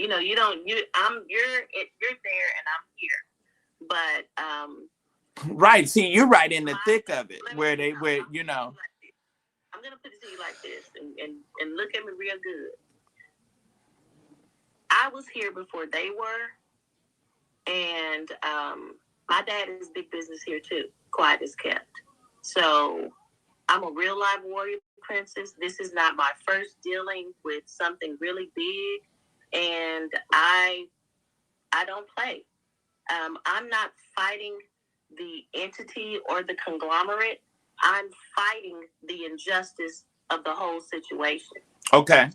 you know, you're there and I'm here. But right. See, you're right in the thick of it, I'm where gonna you put it to you like this, and look at me real good. I was here before they were, and my dad is big business here too. Quiet is kept. So I'm a real live warrior princess. This is not my first dealing with something really big, and I don't play. I'm not fighting the entity or the conglomerate. I'm fighting the injustice of the whole situation. Okay.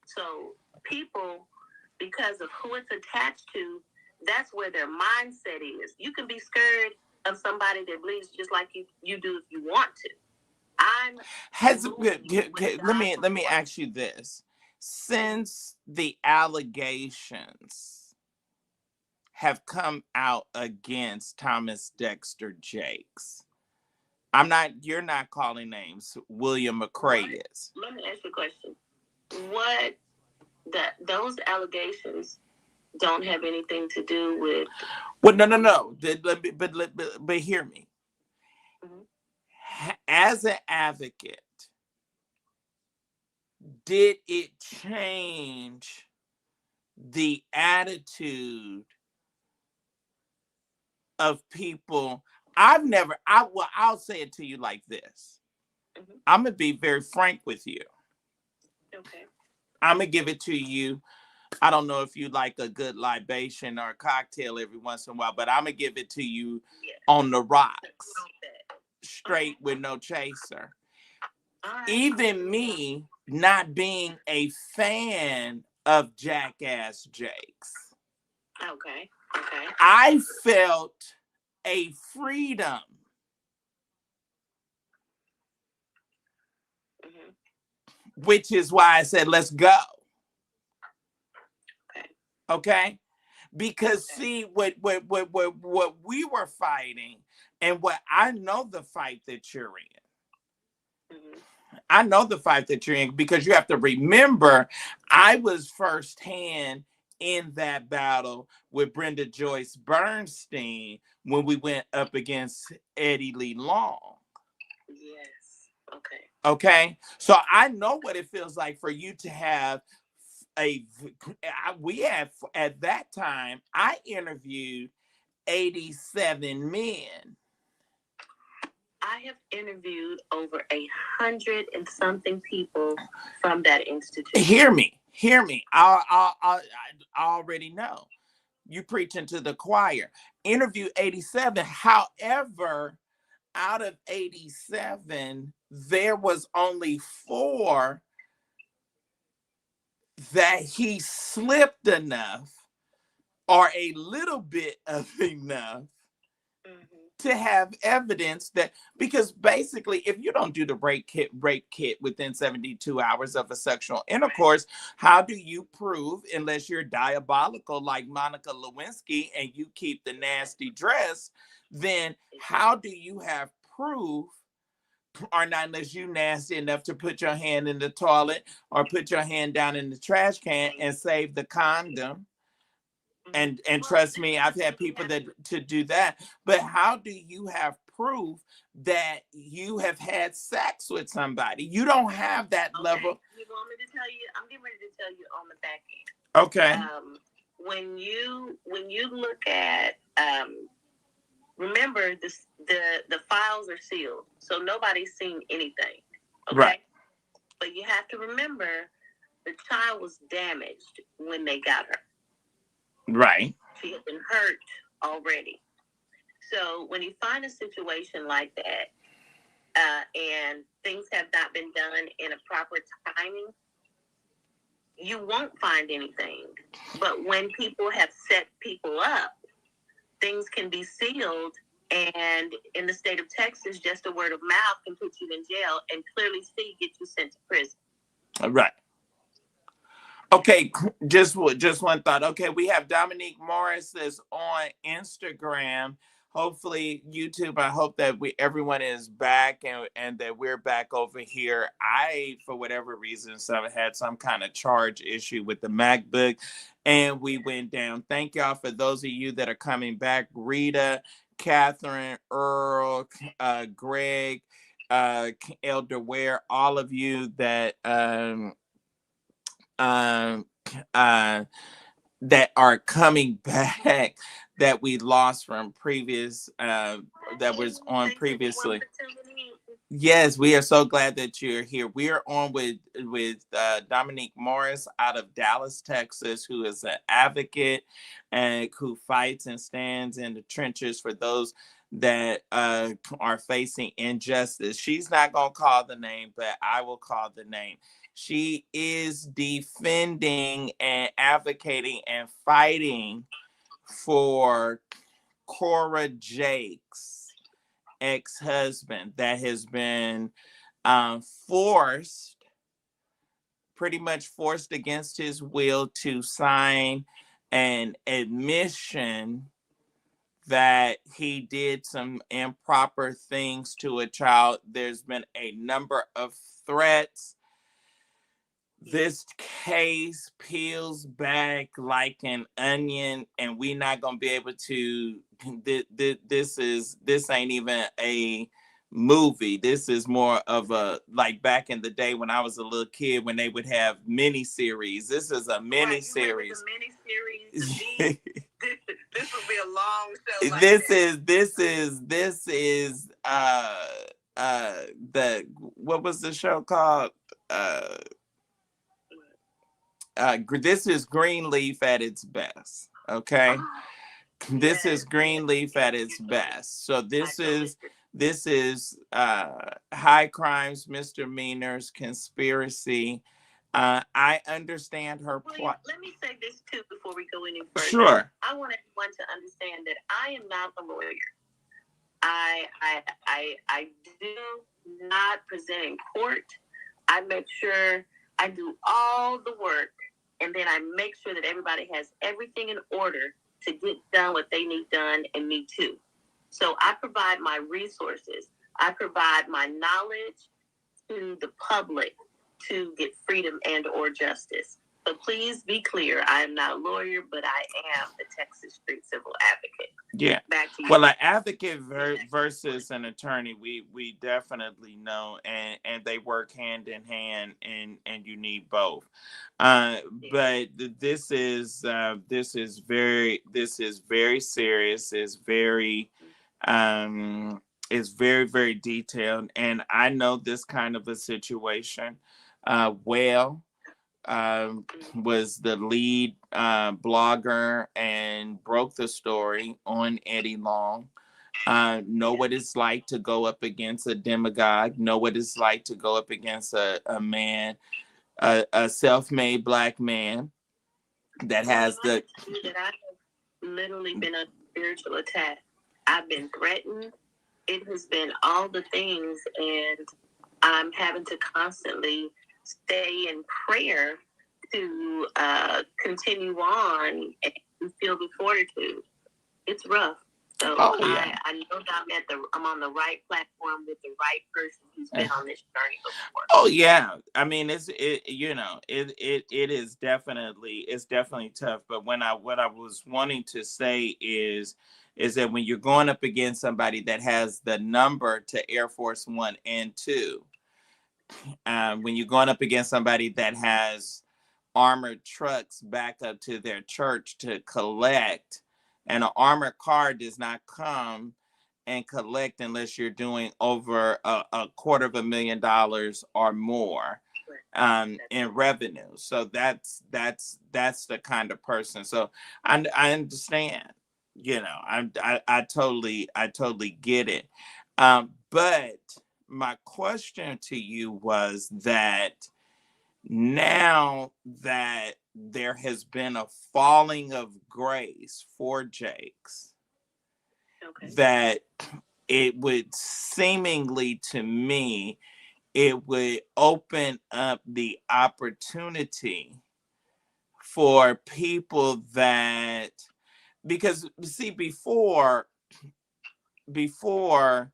So people, because of who it's attached to, that's where their mindset is. You can be scared of somebody that bleeds just like you do if you want to. Let me ask you this. Since the allegations have come out against Thomas Dexter Jakes, you're not calling names, William McCray is. Let me ask you a question. Those allegations don't have anything to do with... Well, no. But hear me. Mm-hmm. As an advocate, did it change the attitude of people? I'll say it to you like this. Mm-hmm. I'm going to be very frank with you. Okay. I'm going to give it to you. I don't know if you like a good libation or a cocktail every once in a while, but I'm going to give it to you on the rocks. Straight with no chaser. Right. Even me not being a fan of Jackass Jakes. Okay. I felt a freedom. Mm-hmm. Which is why I said, let's go. Okay? Because see, what we were fighting, and what I know the fight that you're in. Mm-hmm. I know the fight that you're in, because you have to remember, I was firsthand in that battle with Brenda Joyce Bernstein when we went up against Eddie Lee Long. Yes. Okay. Okay. So I know what it feels like for you to have at that time, I interviewed 87 men. I have interviewed over 100 and something people from that institution. Hear me. I already know. You preaching to the choir. Interview 87. However, out of 87, there was only 4 that he slipped enough, or a little bit of enough, to have evidence that, because basically, if you don't do the rape kit within 72 hours of a sexual intercourse, how do you prove, unless you're diabolical like Monica Lewinsky and you keep the nasty dress, then how do you have proof? Or not unless you nasty enough to put your hand in the toilet or put your hand down in the trash can and save the condom. And trust me, I've had people to do that. But how do you have proof that you have had sex with somebody? You don't have that level. You want me to tell you? I'm getting ready to tell you on the back end. Okay. When you look at remember, the files are sealed, so nobody's seen anything. Okay? Right. But you have to remember, the child was damaged when they got her. Right. She had been hurt already. So when you find a situation like that, and things have not been done in a proper timing, you won't find anything. But when people have set people up, things can be sealed, and in the state of Texas, just a word of mouth can put you in jail, and clearly see get you sent to prison. Right. Okay, just one thought. Okay, we have Dominique Morris is on Instagram. hopefully YouTube, I hope that everyone is back, and that we're back over here. I, for whatever reason, had some kind of charge issue with the MacBook, and we went down. Thank y'all for those of you that are coming back. Rita, Catherine, Earl, Greg, Elder Ware, all of you that um, uh, that are coming back, that we lost from previous, that was on previously. Yes, we are so glad that you're here. We are on with Dominique Morris out of Dallas, Texas, who is an advocate and who fights and stands in the trenches for those that are facing injustice. She's not going to call the name, but I will call the name. She is defending and advocating and fighting for Cora Jake's ex-husband that has been pretty much forced against his will to sign an admission that he did some improper things to a child. There's been a number of threats. This case peels back like an onion, and we're not gonna be able to. This ain't even a movie. This is more of a, like back in the day when I was a little kid, when they would have mini series. This is a mini series. This will be a long show. Like this is the, what was the show called? This is Greenleaf at its best. Okay, this is Greenleaf at its best. So this is high crimes, misdemeanors, conspiracy. I understand her plot. Let me say this too before we go any further. Sure. I want everyone to understand that I am not a lawyer. I do not present in court. I make sure I do all the work, and then I make sure that everybody has everything in order to get done what they need done, and me too. So I provide my resources. I provide my knowledge to the public to get freedom and or justice. So please be clear, I am not a lawyer, but I am the Texas Street Civil Advocate. Yeah. Back to you. Well, an advocate versus an attorney, we definitely know, and they work hand in hand, and you need both. But this is very serious. It's very, very detailed, and I know this kind of a situation well. Was the lead blogger and broke the story on Eddie Long. Know what it's like to go up against a demagogue. Know what it's like to go up against a man, a self-made Black man that has the. That I have literally been a spiritual attack. I've been threatened. It has been all the things, and I'm having to constantly stay in prayer to continue on and feel the fortitude. It's rough. So I know that I'm on the right platform with the right person who's been on this journey before. Oh yeah, I mean it is definitely tough. But what I was wanting to say is that when you're going up against somebody that has the number to Air Force One and Two. When you're going up against somebody that has armored trucks back up to their church to collect, and an armored car does not come and collect unless you're doing over a $250,000 or more in revenue. So that's the kind of person. So I understand. I totally get it. But my question to you was that now that there has been a falling of grace for Jakes, that it would seemingly to me, it would open up the opportunity for people that, because see, before before,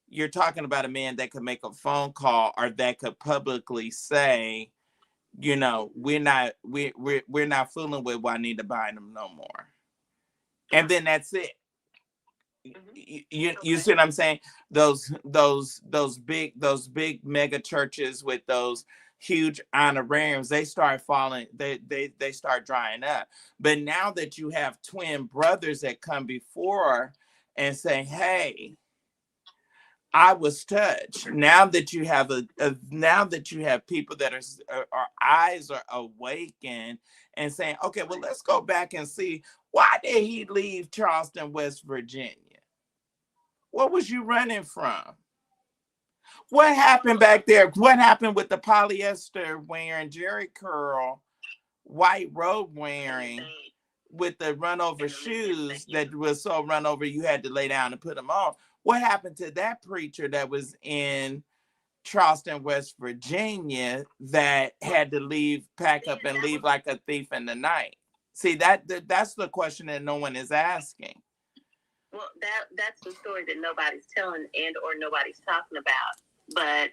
you're talking about a man that could make a phone call or that could publicly say, you know, we're not fooling with Juanita Bynum no more. And then that's it. You see what I'm saying? Those big mega churches with those huge honorariums, they start falling, they start drying up. But now that you have twin brothers that come before and say, hey, I was touched. Now that you have now that you have people that are eyes are awakened and saying, okay, well, let's go back and see, why did he leave Charleston, West Virginia? What was you running from? What happened back there? What happened with the polyester wearing, Jerry curl, white robe wearing, with the run over shoes that was so run over you had to lay down and put them on? What happened to that preacher that was in Charleston, West Virginia, that had to leave, pack up and leave like a thief in the night? See, that's the question that no one is asking. Well, that's the story that nobody's telling and or nobody's talking about. But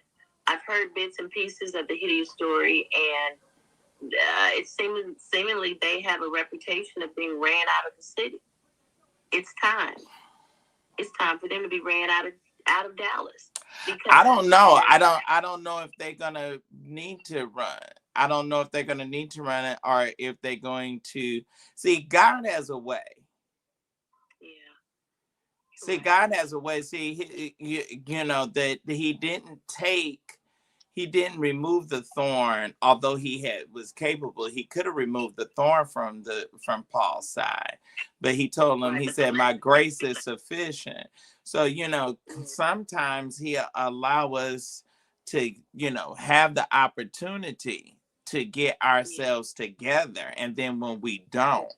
I've heard bits and pieces of the hideous story, and it's seemingly they have a reputation of being ran out of the city. It's time. It's time for them to be ran out of Dallas. I don't know. I don't know if they're gonna need to run. I don't know if they're gonna need to run it, or if they're going to see. God has a way. See, God has a way. See, you know, that he didn't remove the thorn, although he was capable. He could have removed the thorn from Paul's side, but he told him, he said, my grace is sufficient. So, you know, sometimes he allow us to, you know, have the opportunity to get ourselves together, and then when we don't,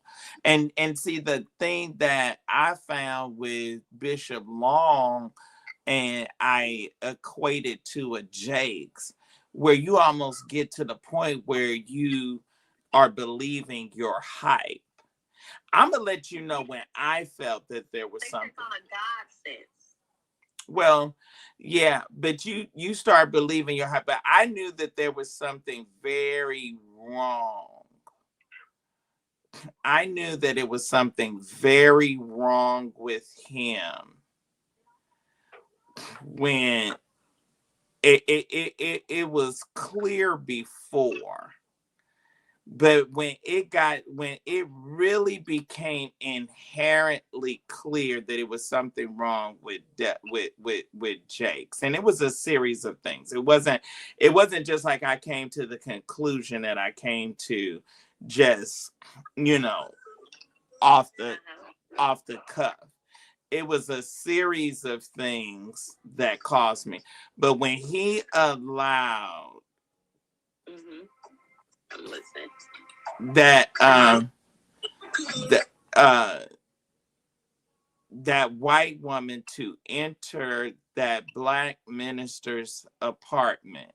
and see, the thing that I found with Bishop Long, and I equated to a Jakes, where you almost get to the point where you are believing your hype. I'm gonna let you know when I felt that there was something. On a God sense. Well, yeah, but you start believing your hype. But I knew that there was something very wrong. I knew that it was something very wrong with him when it was clear before. But when it really became inherently clear that it was something wrong with Jakes, and it was a series of things. It wasn't just like I came to the conclusion that I came to, just, you know, off the cuff. It was a series of things that caused me. But when he allowed that that white woman to enter that black minister's apartment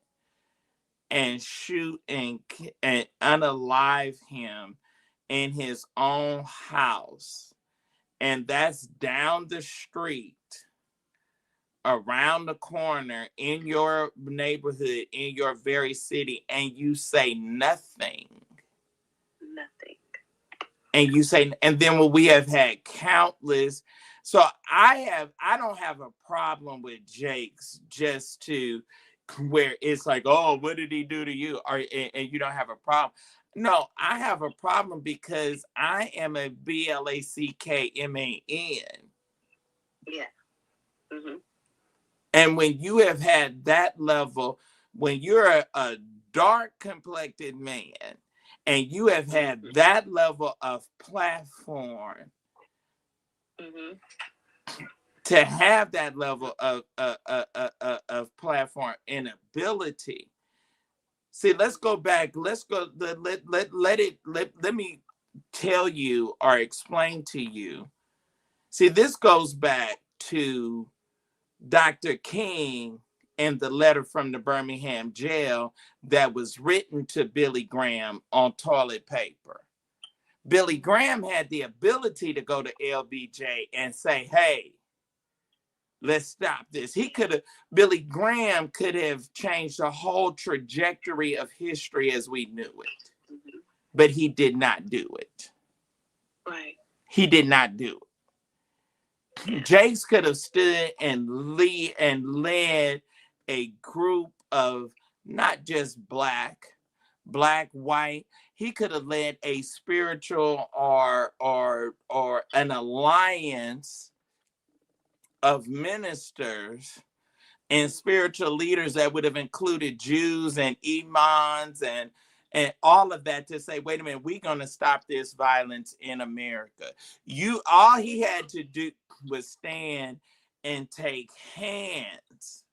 and shoot and unalive him in his own house, and that's down the street, around the corner, in your neighborhood, in your very city, and you say nothing. And you say, and then when we have had countless, so I don't have a problem with Jakes, just to where it's like, oh, what did he do to you? Or and you don't have a problem. No, I have a problem because I am a BLACKMAN. Yeah. Mm-hmm. And when you have had that level, when you're a dark complected man, and you have had that level of platform, to have that level of platform and ability. See, let's go back. Let's go. Let me tell you or explain to you. See, this goes back to Dr. King and the letter from the Birmingham jail that was written to Billy Graham on toilet paper. Billy Graham had the ability to go to LBJ and say, hey, Let's stop this. Billy Graham could have changed the whole trajectory of history as we knew it. But he did not do it. Right. He did not do it. Yeah. Jace could have stood and led a group of not just black, white. He could have led a spiritual or an alliance of ministers and spiritual leaders that would have included Jews and imams and all of that, to say, wait a minute, we're going to stop this violence in America. All he had to do was stand and take hands.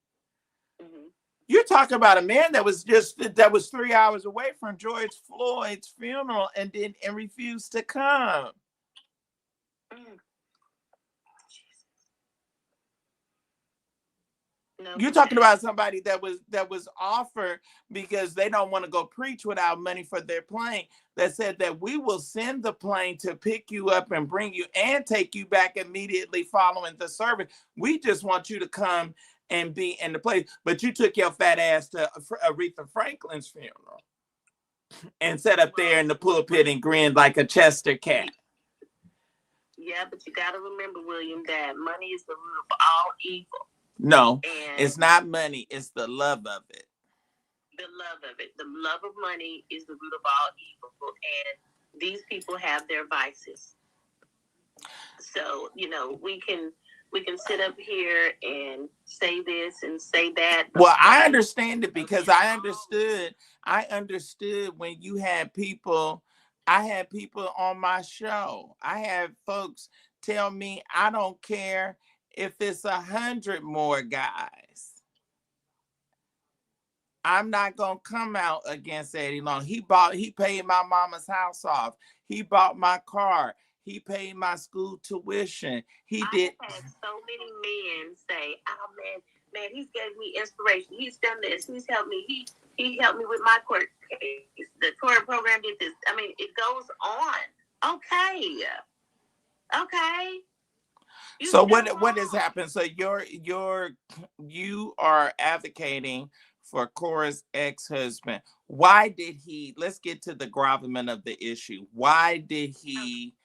Mm-hmm. You're talking about a man that was 3 hours away from George Floyd's funeral and refused to come. Mm. No. You're talking about somebody that was offered, because they don't want to go preach without money for their plane, that said that we will send the plane to pick you up and bring you and take you back immediately following the service. We just want you to come and be in the place. But you took your fat ass to Aretha Franklin's funeral and sat up there in the pulpit and grinned like a Chester cat. Yeah, but you got to remember, William, that money is the root of all evil. No, it's not money. It's the love of it. The love of it. The love of money is the root of all evil. And these people have their vices. So, we can sit up here and say this and say that. Well, I understand it, because I understood when you had people. I had people on my show. I had folks tell me, I don't care if it's 100 more guys, I'm not gonna come out against Eddie Long. He paid my mama's house off. He bought my car. He paid my school tuition. I had so many men say, "Oh man, he's gave me inspiration. He's done this. He's helped me. He helped me with my court case. The court program did this." I mean, it goes on. Okay. So what has happened? So you are advocating for Cora's ex-husband. Why did he? Let's get to the gravamen of the issue. Why did he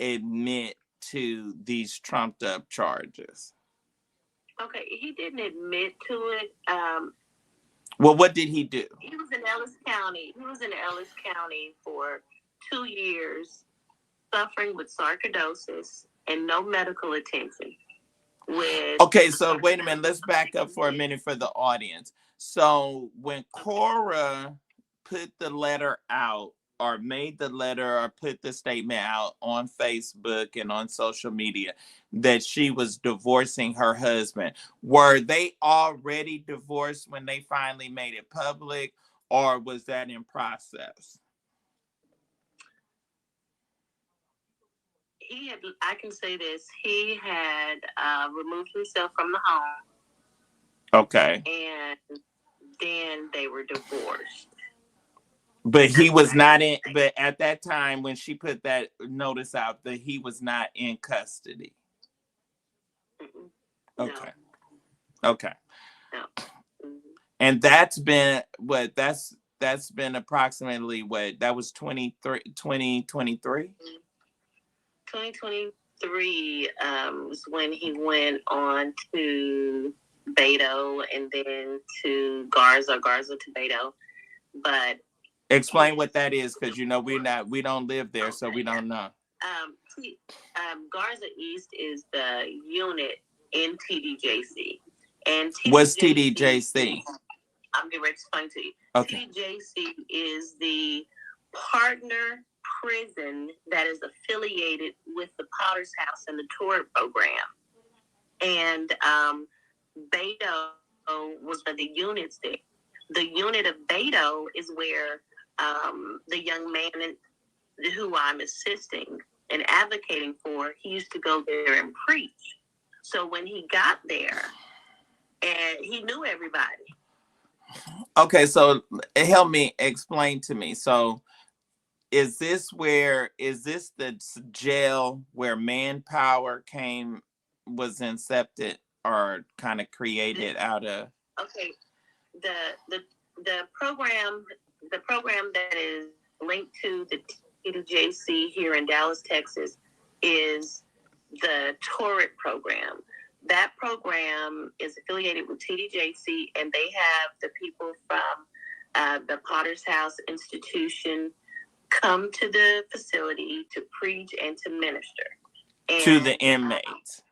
admit to these trumped up charges? Okay, he didn't admit to it. Well, what did he do? He was in Ellis County. For 2 years, suffering with sarcoidosis and no medical attention. Okay, so wait a minute. Let's back up for a minute for the audience. So when Cora put the letter out, or made the letter, or put the statement out on Facebook and on social media that she was divorcing her husband, were they already divorced when they finally made it public, or was that in process? I can say this, he had removed himself from the home. Okay. And then they were divorced. But he was not in, but at that time when she put that notice out, that he was not in custody. Okay. No. Okay. No. And that's been what? That's been approximately what? That was 2023? 2023 was when he went on to Beto and then to Garza to Beto. But explain what that is, because we don't live there, so we don't know. Garza East is the unit in TDJC. And what's TDJC? I'm going to explain to you. Okay. TDJC is the partner prison that is affiliated with the Potter's House and the tour program. And Beto was one of the units there. The unit of Beto is where the young man who I'm assisting and advocating for, he used to go there and preach. So when he got there, and he knew everybody. Okay, so help me explain to me. So is this the jail where Manpower was incepted, are kind of created out of? Okay, the program that is linked to the TDJC here in Dallas, Texas, is the Torrid program. That program is affiliated with TDJC, and they have the people from the Potter's House Institution come to the facility to preach and to minister. And, to the inmates.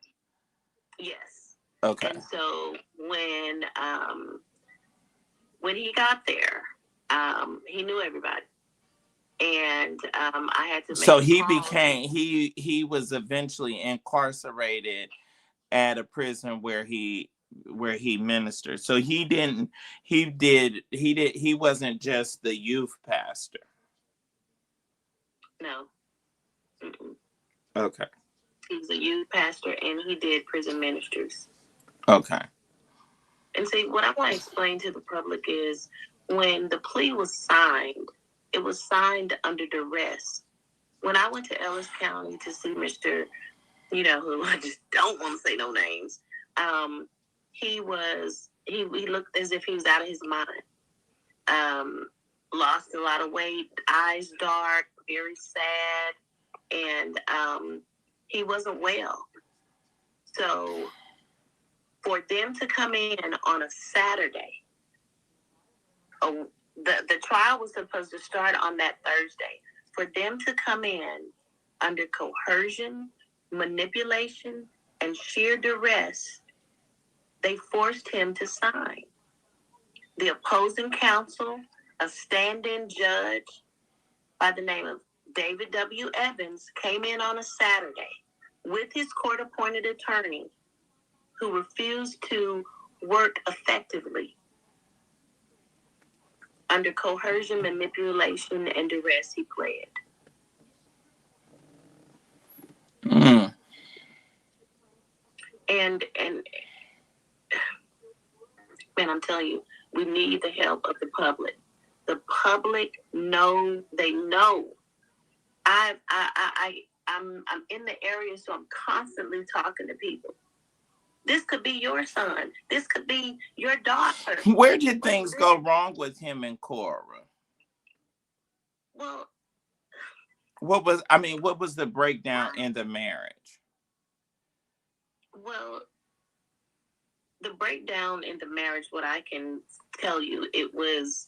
Yes. Okay. And so when he got there, he knew everybody. And I had to make so he calls. became he was eventually incarcerated at a prison where he ministered. So he wasn't just the youth pastor. No. Mm-mm. Okay. He was a youth pastor, and he did prison ministers. Okay. And see, what I want to explain to the public is when the plea was signed, it was signed under duress. When I went to Ellis County to see Mr., who I just don't want to say no names, he looked as if he was out of his mind. Lost a lot of weight, eyes dark, very sad, and he wasn't well. So for them to come in on a Saturday, the trial was supposed to start on that Thursday. For them to come in under coercion, manipulation, and sheer duress, they forced him to sign. The opposing counsel, a stand-in judge by the name of David W. Evans, came in on a Saturday with his court-appointed attorney, who refused to work effectively. Under coercion, manipulation, and duress, he pled. Mm. And man, I'm telling you, we need the help of the public. The public they know. I'm in the area, so I'm constantly talking to people. This could be your son. This could be your daughter. Where did things go wrong with him and Cora? Well, what was the breakdown in the marriage? Well, the breakdown in the marriage, what I can tell you, it was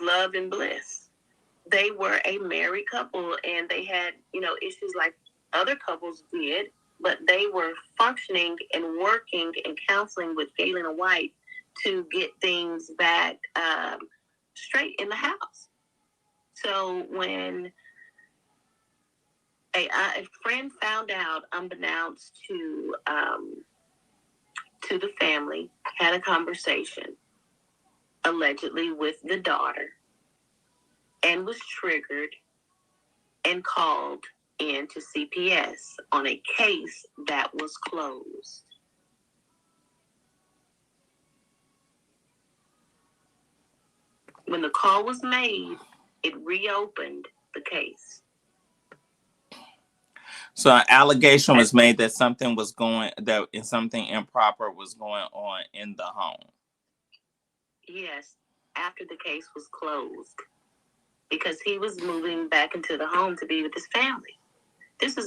love and bliss. They were a married couple, and they had, issues like other couples did, but they were functioning and working and counseling with Galen and White to get things back straight in the house. So when a friend found out, unbeknownst to the family, had a conversation, allegedly with the daughter, and was triggered and called into CPS on a case that was closed. When the call was made, it reopened the case. So an allegation was made that something improper was going on in the home. Yes, after the case was closed, because he was moving back into the home to be with his family. This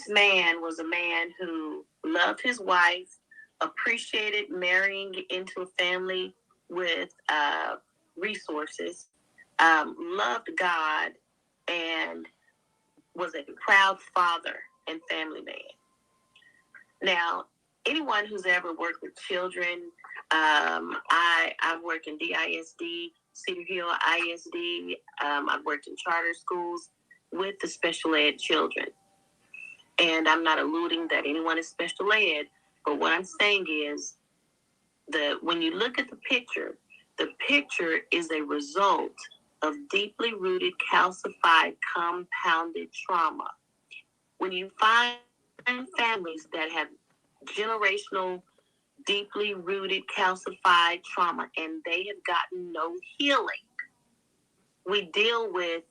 man was a man who loved his wife, appreciated marrying into a family with resources, loved God, and was a proud father and family man. Now, anyone who's ever worked with children, I've worked in DISD, Cedar Hill ISD. I've worked in charter schools with the special ed children. And I'm not alluding that anyone is special ed, but what I'm saying is when you look at the picture is a result of deeply rooted, calcified, compounded trauma. When you find families that have generational, deeply rooted, calcified trauma, and they have gotten no healing, we deal with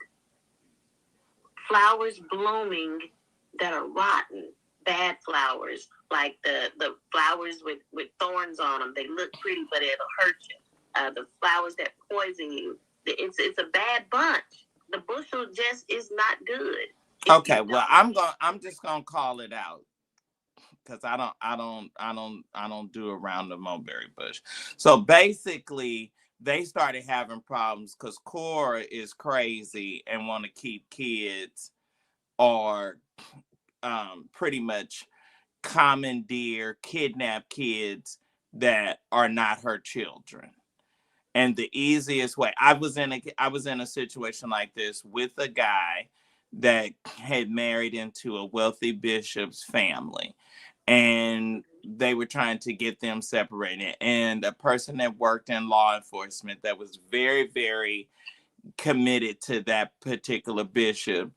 flowers blooming that are rotten. bad flowers, like the flowers with thorns on them. They look pretty, but it'll hurt you. The flowers that poison you. It's a bad bunch. The bushel just is not good. Okay, well, I'm just gonna call it out because I don't do around the mulberry bush. So basically, they started having problems because Cora is crazy and want to keep kids, or pretty much commandeer, kidnap kids that are not her children. And the easiest way, I was in a situation like this with a guy that had married into a wealthy bishop's family, and they were trying to get them separated. And a person that worked in law enforcement that was very, very committed to that particular bishop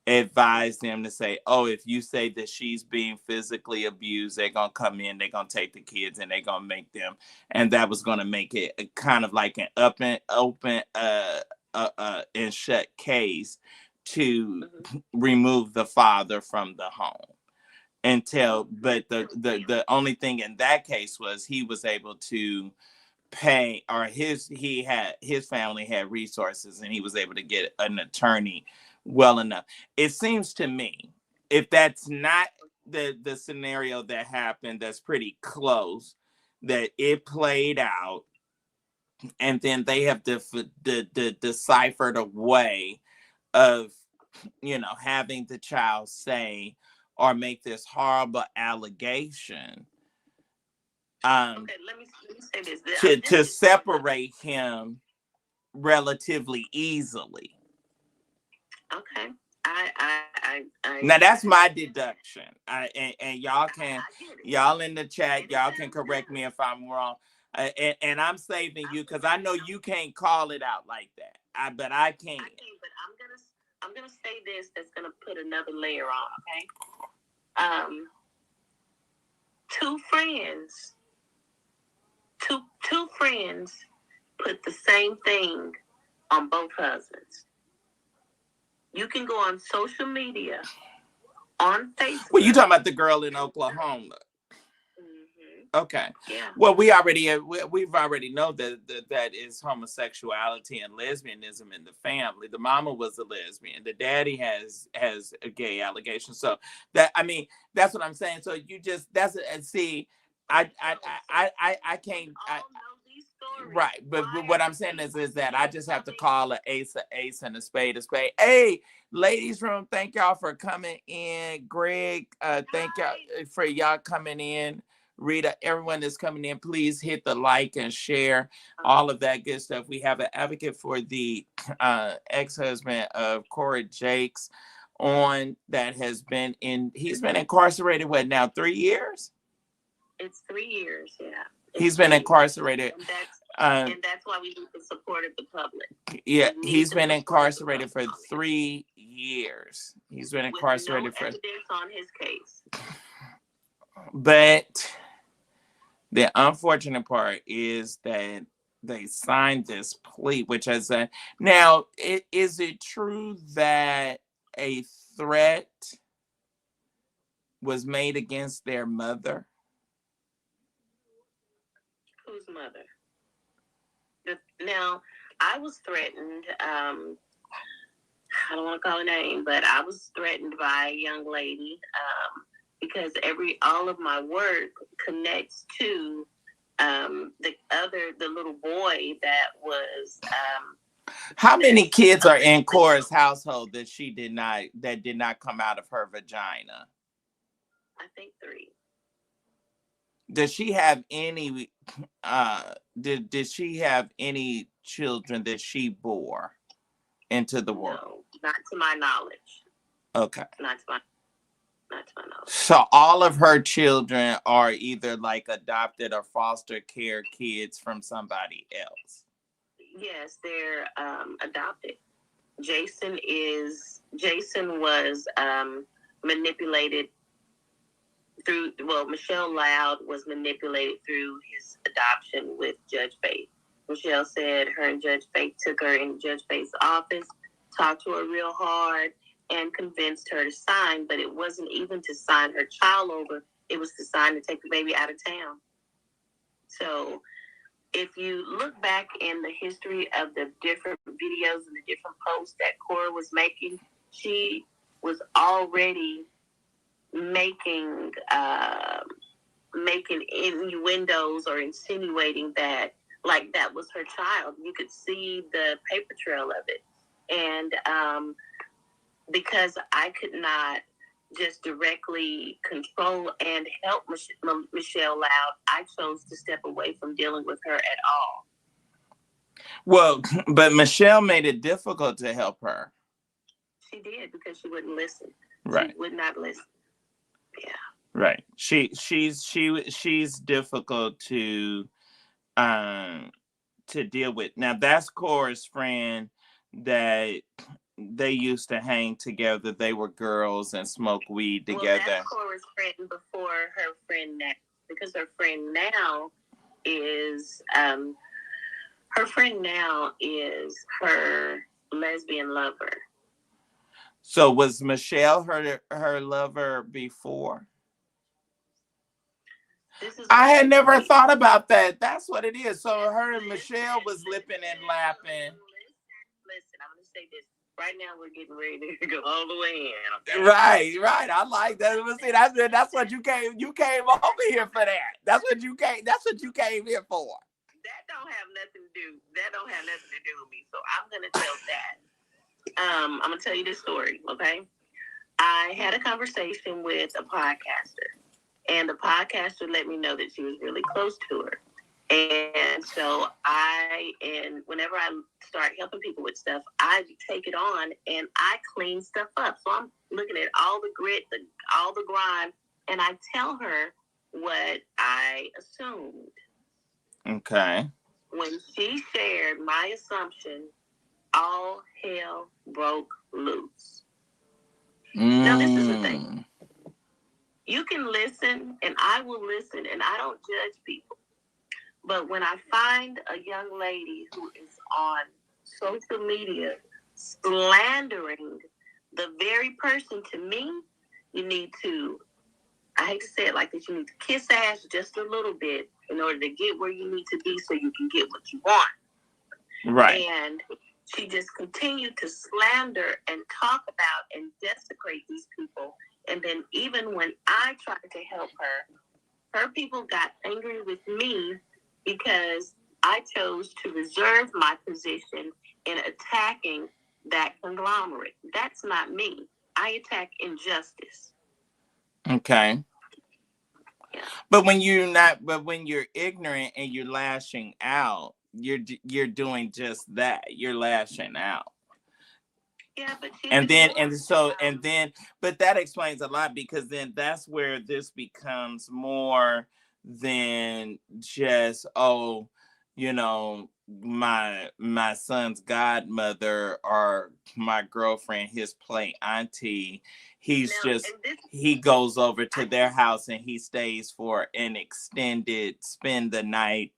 advised them to say, oh, if you say that she's being physically abused, they're going to come in, they're going to take the kids, and they're going to make them. And that was going to make it a kind of like an open and shut case to remove the father from the home. But the only thing in that case was he was able to pay, or his family had resources, and he was able to get an attorney well enough. It seems to me, if that's not the scenario that happened, that's pretty close, that it played out, and then they have deciphered a way of, having the child say or make this horrible allegation, okay, let me say this. to separate him relatively easily. Okay. Now that's my deduction. And y'all in the chat, y'all can correct me if I'm wrong. And I'm saving you because I know you can't call it out like that. But I can. I can't, but I'm gonna say this that's gonna put another layer on. Okay. Two friends put the same thing on both husbands. You can go on social media, on Facebook. Well, you talking about the girl in Oklahoma? Okay. Yeah. Well, we've already know that is homosexuality and lesbianism in the family. The mama was a lesbian. The daddy has a gay allegation. So that's what I'm saying. So I can't. Right, but what I'm saying is that I just have to call an ace and a spade a spade. Hey, ladies room, thank y'all for coming in. Greg, thank y'all for y'all coming in. Rita, everyone that's coming in, please hit the like and share, all of that good stuff. We have an advocate for the ex-husband of Cora Jakes on that he's been incarcerated, what now, 3 years? It's 3 years, yeah. He's been incarcerated. And that's why we need to support the public. Yeah, he's been incarcerated for 3 years. He's been incarcerated for evidence on his case. But the unfortunate part is that they signed this plea, which is now, is it true that a threat was made against their mother? Whose mother? Now, I was threatened. I don't want to call her name, but I was threatened by a young lady because all of my work connects to the little boy that was. How many kids are in Cora's household that did not come out of her vagina? I think 3. Does she have any? Did she have any children that she bore into the world? No, not to my knowledge. Okay. Not to my knowledge. So all of her children are either like adopted or foster care kids from somebody else. Yes, they're adopted. Jason was manipulated through. Well, Michelle Loud was manipulated through his adoption with Judge Faith. Michelle said her and Judge Faith took her in Judge Faith's office, talked to her real hard, and convinced her to sign, but it wasn't even to sign her child over. It was to sign to take the baby out of town. So if you look back in the history of the different videos and the different posts that Cora was making, she was already making innuendos or insinuating that, like, that was her child. You could see the paper trail of it. And because I could not just directly control and help Michelle Loud, I chose to step away from dealing with her at all. Well, but Michelle made it difficult to help her. She did, because she wouldn't listen. Right. She would not listen. Yeah. Right. She's difficult to deal with. Now that's Cora's friend that they used to hang together. They were girls and smoke weed together. Well, that's Cora's friend before her friend now, because her friend now is her lesbian lover. So was Michelle her lover before? I had never thought about that. That's what it is. So her and Michelle was lipping and lapping. Listen, I'm going to say this. Right now, we're getting ready to go all the way in. Okay? Right. I like that. See, that's what you came over here for. That's what you came here for. That don't have nothing to do with me. So I'm going to tell that. I'm going to tell you this story, okay? I had a conversation with a podcaster, and the podcaster let me know that she was really close to her. And so whenever I start helping people with stuff, I take it on and I clean stuff up. So I'm looking at all the grit, all the grime, and I tell her what I assumed. Okay. When she shared my assumption, all hell broke loose. Now, this is the thing. You can listen, and I will listen, and I don't judge people. But when I find a young lady who is on social media slandering the very person to me, you need to, I hate to say it like this, you need to kiss ass just a little bit in order to get where you need to be so you can get what you want. Right. And she just continued to slander and talk about and desecrate these people. And then even when I tried to help her people got angry with me because I chose to reserve my position in attacking that conglomerate. That's not me. I attack injustice. Okay. Yeah. But when you're ignorant and you're lashing out, you're doing just that. You're lashing out. Yeah, but but that explains a lot, because then that's where this becomes more than just, my son's godmother or my girlfriend, his play auntie. He goes over to their house and he stays for an extended spend the night,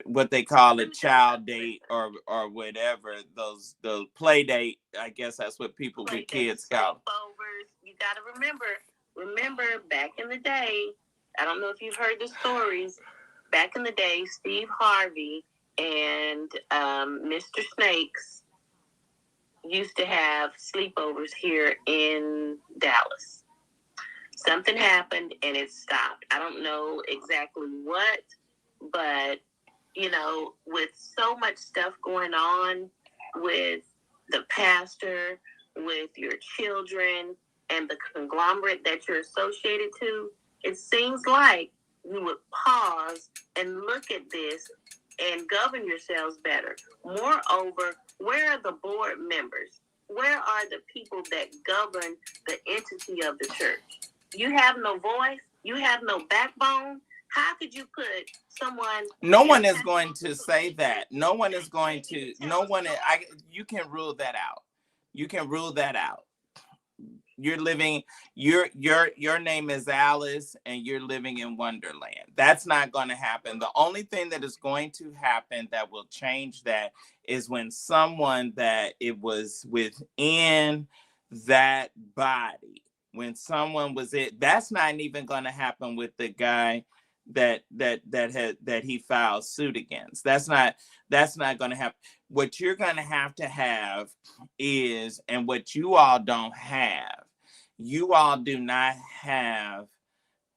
what they call it, child date or whatever, those play date. I guess that's what people with kids call. You got to remember back in the day, I don't know if you've heard the stories, back in the day, Steve Harvey and Mr. Snakes used to have sleepovers here in Dallas. Something happened and it stopped. I don't know exactly what, but with so much stuff going on with the pastor, with your children, and the conglomerate that you're associated to, it seems like you would pause and look at this and govern yourselves better. Moreover, where are the board members? Where are the people that govern the entity of the church? You have no voice. You have no backbone. How could you put someone? No one is going to say that. No one is going to. No one. You can rule that out. You can rule that out. You're living, your name is Alice and you're living in Wonderland. That's not going to happen. The only thing that is going to happen that will change that is when someone that it was within that body, when someone was it, that's not even going to happen with the guy that he filed suit against. That's not going to happen. What you're going to have is, and what you all don't have, you all do not have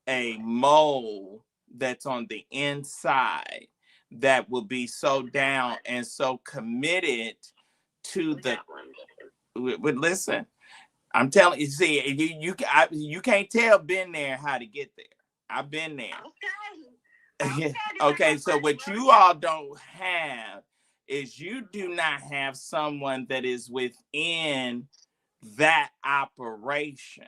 a mole that's on the inside that will be so down and so committed to the. Listen, I'm telling you. See, you can't tell been there how to get there. I've been there. Okay. Okay. So what you all don't have is you do not have someone that is within that operation.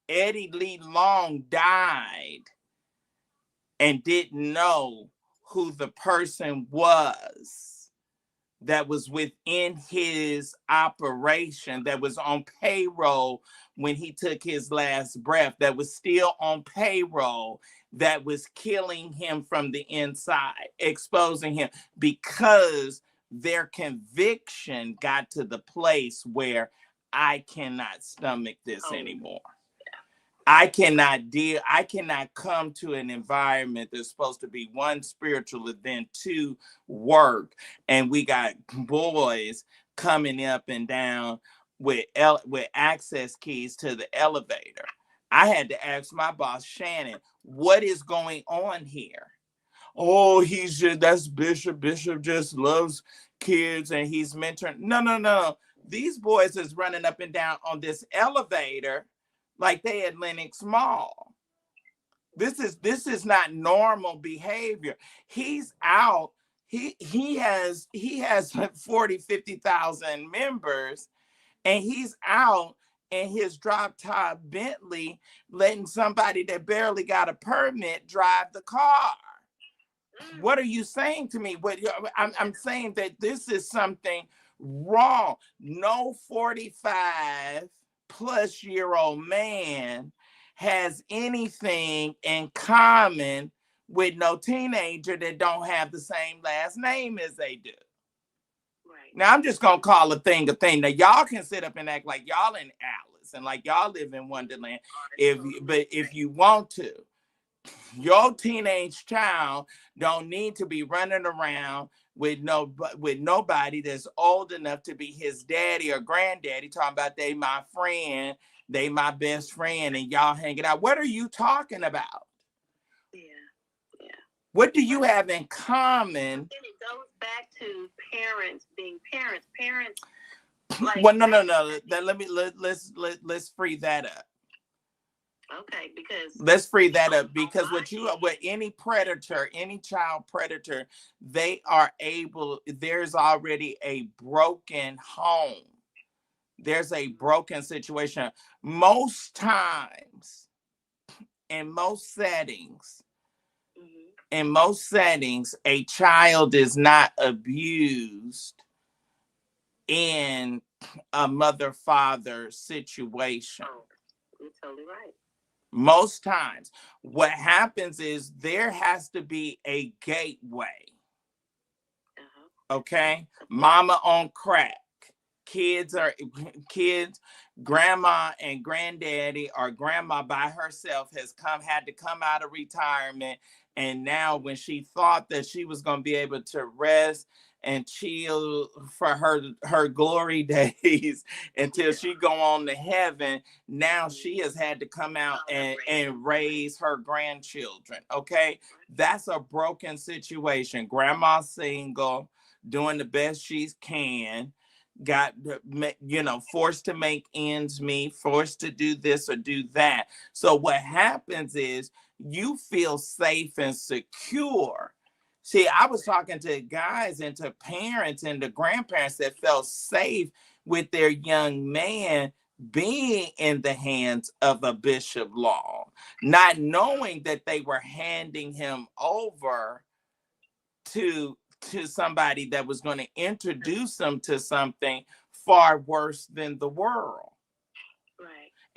Eddie Lee Long died and didn't know who the person was that was within his operation, that was on payroll when he took his last breath, that was still on payroll, that was killing him from the inside, exposing him, because their conviction got to the place where I cannot stomach this anymore. I cannot come to an environment that's supposed to be one, spiritual, and then two, work. And we got boys coming up and down with access keys to the elevator. I had to ask my boss, Shannon, what is going on here? Oh, that's Bishop. Bishop just loves kids and he's mentoring. No. These boys is running up and down on this elevator like they at Lenox Mall. This is not normal behavior. He's out. He has 40, 50,000 members, and he's out in his drop top Bentley letting somebody that barely got a permit drive the car. What are you saying to me? I'm saying that this is something wrong. No 45 plus year old man has anything in common with no teenager that don't have the same last name as they do. Right. Now I'm just gonna call a thing. Now y'all can sit up and act like y'all in Alice and like y'all live in Wonderland, if you want to. Your teenage child don't need to be running around with nobody that's old enough to be his daddy or granddaddy talking about they my friend, they my best friend, and y'all hanging out. What are you talking about? Yeah. What do you have in common? And it goes back to parents being parents. Like, well, no. Let's free that up. Okay, because let's free that up, because what any predator, any child predator, they are able, there's already a broken home. There's a broken situation. Most times, in most settings, a child is not abused in a mother-father situation. Oh, you're totally right. Most times, what happens is there has to be a gateway. Okay? Mama on crack. Kids, grandma and granddaddy, or grandma by herself had to come out of retirement. And now when she thought that she was going to be able to rest and chill for her glory days until she go on to heaven, now she has had to come out and raise her grandchildren. Okay, that's a broken situation. Grandma single, doing the best she can, got forced to make ends meet, forced to do this or do that. So what happens is you feel safe and secure. See, I was talking to guys and to parents and to grandparents that felt safe with their young man being in the hands of a Bishop Long, not knowing that they were handing him over to somebody that was going to introduce them to something far worse than the world.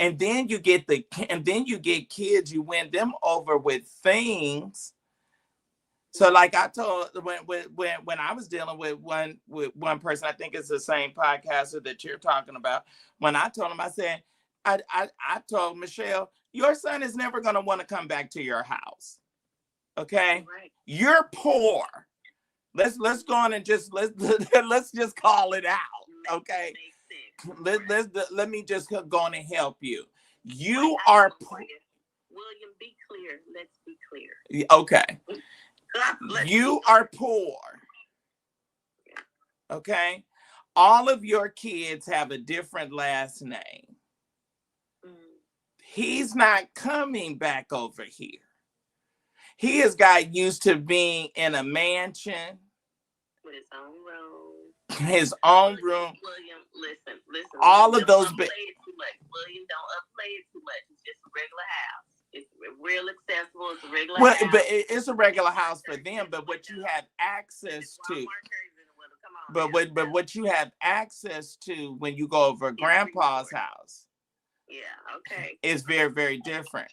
and then you get kids, you win them over with things. So like I told when I was dealing with one person, I think it's the same podcaster that you're talking about. When I told him, I said, I told Michelle, your son is never going to want to come back to your house. Okay, right. You're poor. Let's go on and let's just call it out. Okay, let me just go on and help you. You are William, be clear. Let's be clear. Okay. You are poor. Okay. All of your kids have a different last name. He's not coming back over here. He has got used to being in a mansion with his own room. William, listen. All of those. William, don't upplay it too much. It's just a regular house. It's real accessible. It's a regular house. But it's a regular house for them. But what you have access to, what you have access to when you go over Grandpa's house, is very, very different.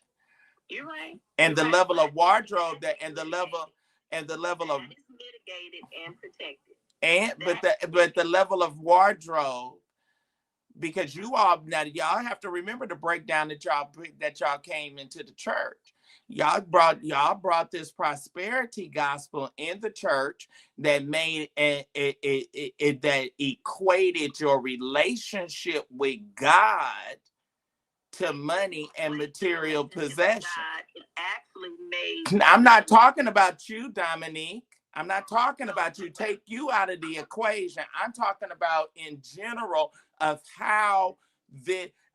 You're right. And the level of wardrobe and the level of is mitigated and protected. But the level of wardrobe, because y'all have to remember the breakdown that y'all came into the church. Y'all brought this prosperity gospel in the church that made it that equated your relationship with God to money and material possession. It actually made. I'm not talking about you, Dominique. I'm not talking about you. Take you out of the equation. I'm talking about in general of how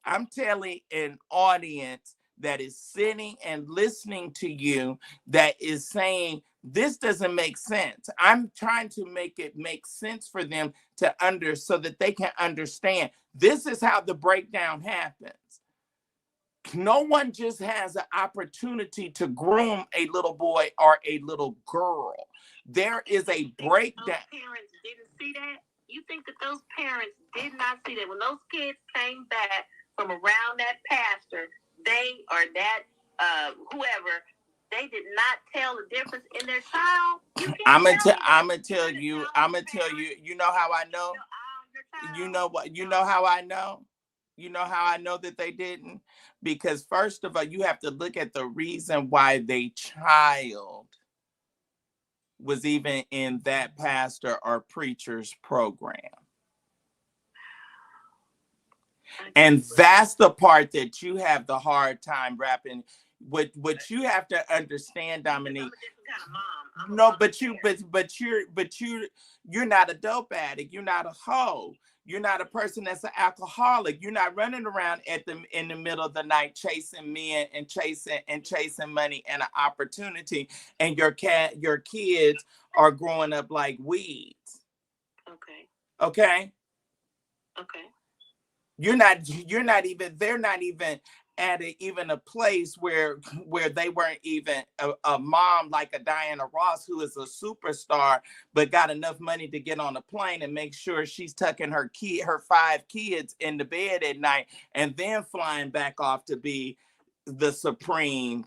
I'm telling an audience that is sitting and listening to you that is saying, this doesn't make sense. I'm trying to make it make sense for them so that they can understand. This is how the breakdown happens. No one just has an opportunity to groom a little boy or a little girl. There is a breakdown. Those parents didn't see that? You think that those parents did not see that? When those kids came back from around that pastor, whoever, they did not tell the difference in their child? I'm gonna tell you, you know how I know? You know how I know? You know how I know that they didn't? Because first of all, you have to look at the reason why their child was even in that pastor or preacher's program. And that's the part that you have the hard time wrapping. What you have to understand, Dominique. No, but you're not a dope addict. You're not a hoe. You're not a person that's an alcoholic. You're not running around in the middle of the night chasing men and chasing money and an opportunity. And your kids are growing up like weeds. Okay. They're not even at a place where they weren't even a mom like a Diana Ross, who is a superstar, but got enough money to get on a plane and make sure she's tucking her 5 kids in the bed at night and then flying back off to be the supreme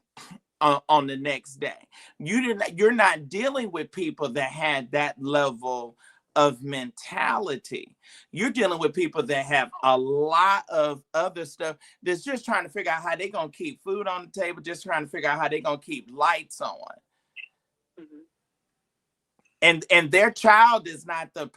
on the next day. You're not dealing with people that had that level of mentality. You're dealing with people that have a lot of other stuff that's just trying to figure out how they're going to keep food on the table, just trying to figure out how they're going to keep lights on. And their child is not the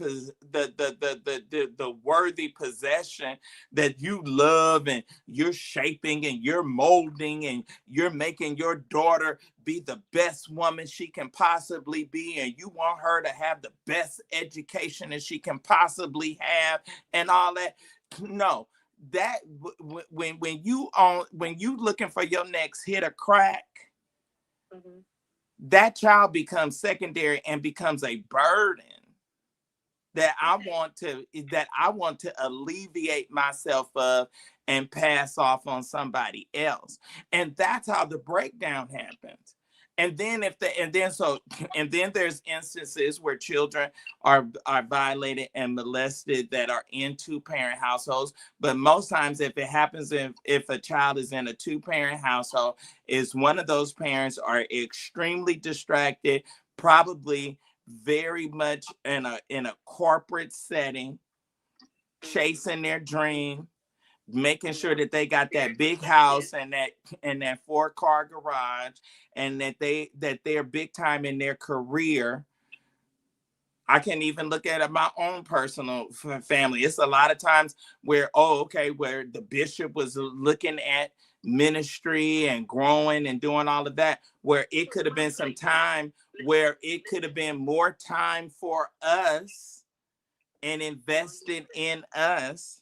worthy possession that you love and you're shaping and you're molding and you're making your daughter be the best woman she can possibly be, and you want her to have the best education that she can possibly have and all that. No, that when you looking for your next hit of crack, that child becomes secondary and becomes a burden that I want to alleviate myself of and pass off on somebody else. And that's how the breakdown happens. And then and then there's instances where children are violated and molested that are in two-parent households. But most times, if it happens, if a child is in a two-parent household, is one of those parents are extremely distracted, probably very much in a corporate setting, chasing their dream, making sure that they got that big house and that 4-car garage, and that they're big time in their career. I can even look at my own personal family. It's a lot of times where where the bishop was looking at ministry and growing and doing all of that, where it could have been some time where it could have been more time for us and invested in us.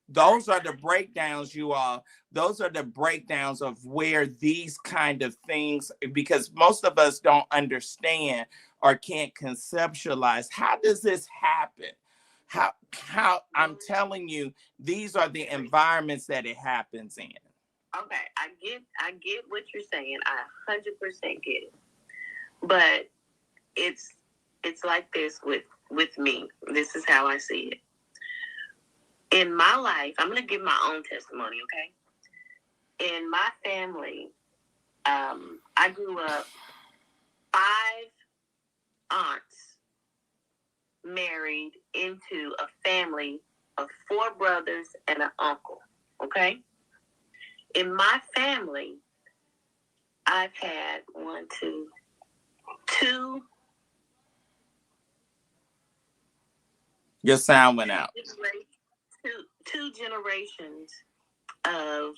Those are the breakdowns, you all. Those are the breakdowns of where these kind of things, because most of us don't understand or can't conceptualize. How does this happen? How I'm telling you, these are the environments that it happens in. Okay, I get what you're saying. I 100% get it. But it's like this with me. This is how I see it. In my life, I'm going to give my own testimony, okay? In my family, I grew up 5 aunts married into a family of 4 brothers and an uncle, okay? In my family, I've had 2. Your sound went out. Two generations of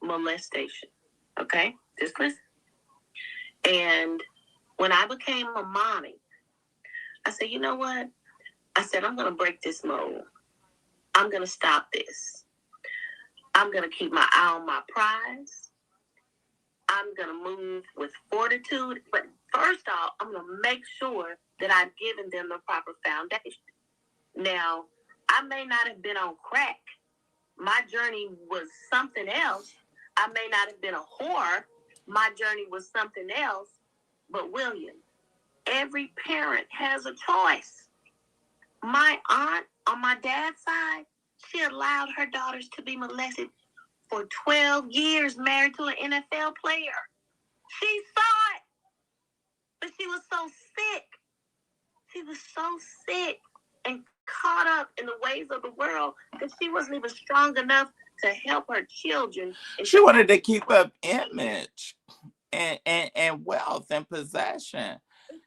molestation. Okay? Just listen. And when I became a mommy, I said, you know what? I said, I'm going to break this mold. I'm going to stop this. I'm going to keep my eye on my prize. I'm going to move with fortitude. But first off, I'm going to make sure that I've given them the proper foundation. Now, I may not have been on crack. My journey was something else. I may not have been a whore. My journey was something else. But William, every parent has a choice. My aunt on my dad's side, she allowed her daughters to be molested for 12 years, married to an NFL player. She saw it. But she was so sick. She was so sick and caught up in the ways of the world that she wasn't even strong enough to help her children. She wanted to keep up image and wealth and possession.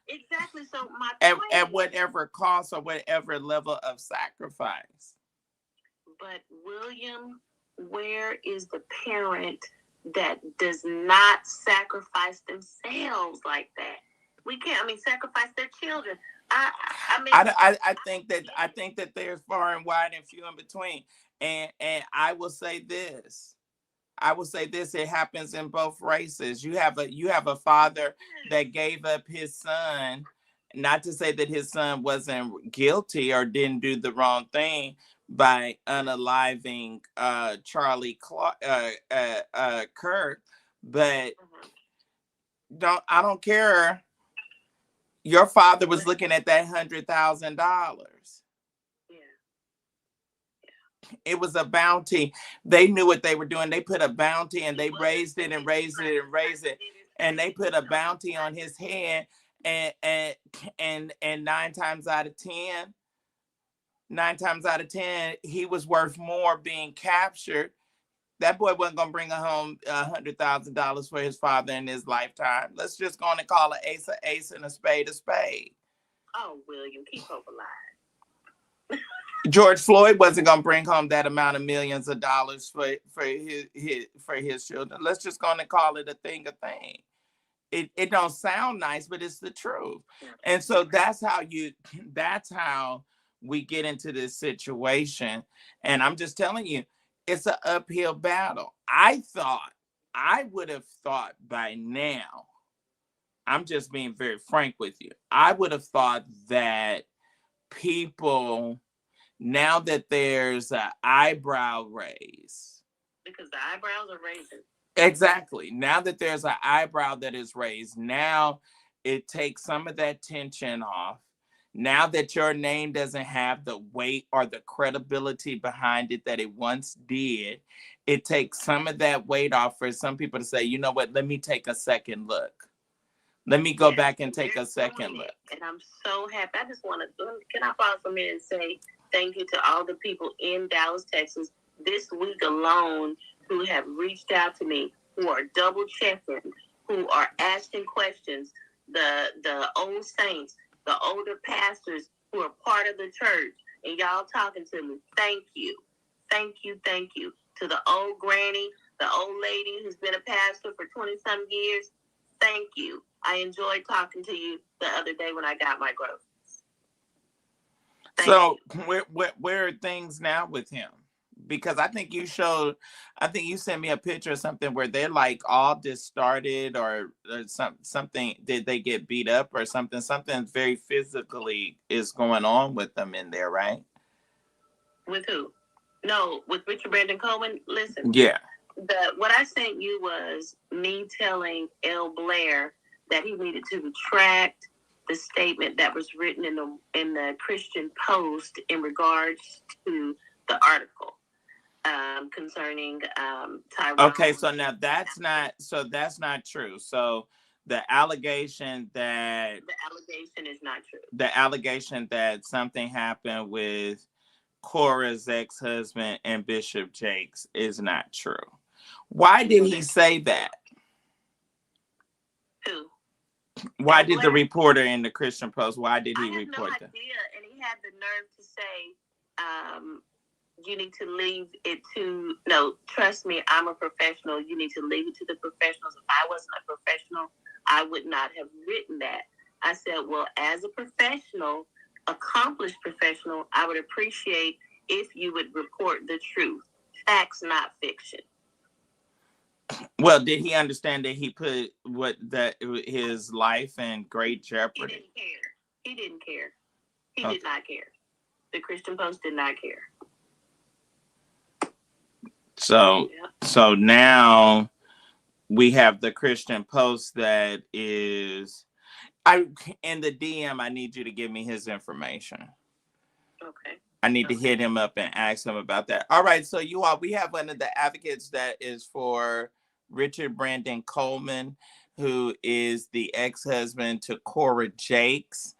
Exactly. So my at whatever cost or whatever level of sacrifice. But William, where is the parent that does not sacrifice themselves like that? We can't. Sacrifice their children. I think that there's far and wide and few in between. And I will say this. It happens in both races. You have a father that gave up his son, not to say that his son wasn't guilty or didn't do the wrong thing by unaliving Charlie Kirk, but I don't care. Your father was looking at that $100,000. Yeah. It was a bounty. They knew what they were doing. They put a bounty and they raised it and raised it and raised it. And they put a bounty on his head. And 9 times out of 10, he was worth more being captured. That boy wasn't going to bring home $100,000 for his father in his lifetime. Let's just go on and call an ace a ace and a spade a spade. Oh, William, keep hope alive. George Floyd wasn't going to bring home that amount of millions of dollars for his children. Let's just go on and call it a thing. It don't sound nice, but it's the truth. And so that's how we get into this situation. And I'm just telling you, it's an uphill battle. I would have thought by now, I'm just being very frank with you, I would have thought that people, now that there's an eyebrow raise. Because the eyebrows are raising. Exactly. Now that there's an eyebrow that is raised, now it takes some of that tension off. Now that your name doesn't have the weight or the credibility behind it that it once did, it takes some of that weight off for some people to say, you know what, let me take a second look. Let me go back and take a second look. And I'm so happy. I just want to, can I pause for a minute and say thank you to all the people in Dallas, Texas, this week alone, who have reached out to me, who are double checking, who are asking questions, the old saints, the older pastors who are part of the church, and y'all talking to me. Thank you. Thank you. Thank you. To the old granny, the old lady who's been a pastor for 20-some years, thank you. I enjoyed talking to you the other day when I got my groceries. So where are things now with him? Because I think you sent me a picture or something where they're like all distorted or something. Did they get beat up or something? Something very physically is going on with them in there, right? With who? No, with Richard Brandon Coleman. Listen. Yeah. What I sent you was me telling L. Blair that he needed to retract the statement that was written in the Christian Post in regards to the article concerning Tyrone. Okay, so now that's not true. So the allegation is not true. The allegation that something happened with Cora's ex-husband and Bishop Jakes is not true. Why did he say that? Who? Why did the reporter in the Christian Post, why did he report that? I have no idea, and he had the nerve to say, you need to leave it to, no, trust me, I'm a professional. You need to leave it to the professionals. If I wasn't a professional, I would not have written that. I said, well, as a professional, accomplished professional, I would appreciate if you would report the truth. Facts, not fiction. Well, did he understand that he put his life in great jeopardy? He didn't care. He did not care. The Christian Post did not care. So now we have the Christian Post that is, in the DM, I need you to give me his information. Okay. I need to hit him up and ask him about that. All right, so you all, we have one of the advocates that is for Richard Brandon Coleman, who is the ex-husband to Cora Jakes,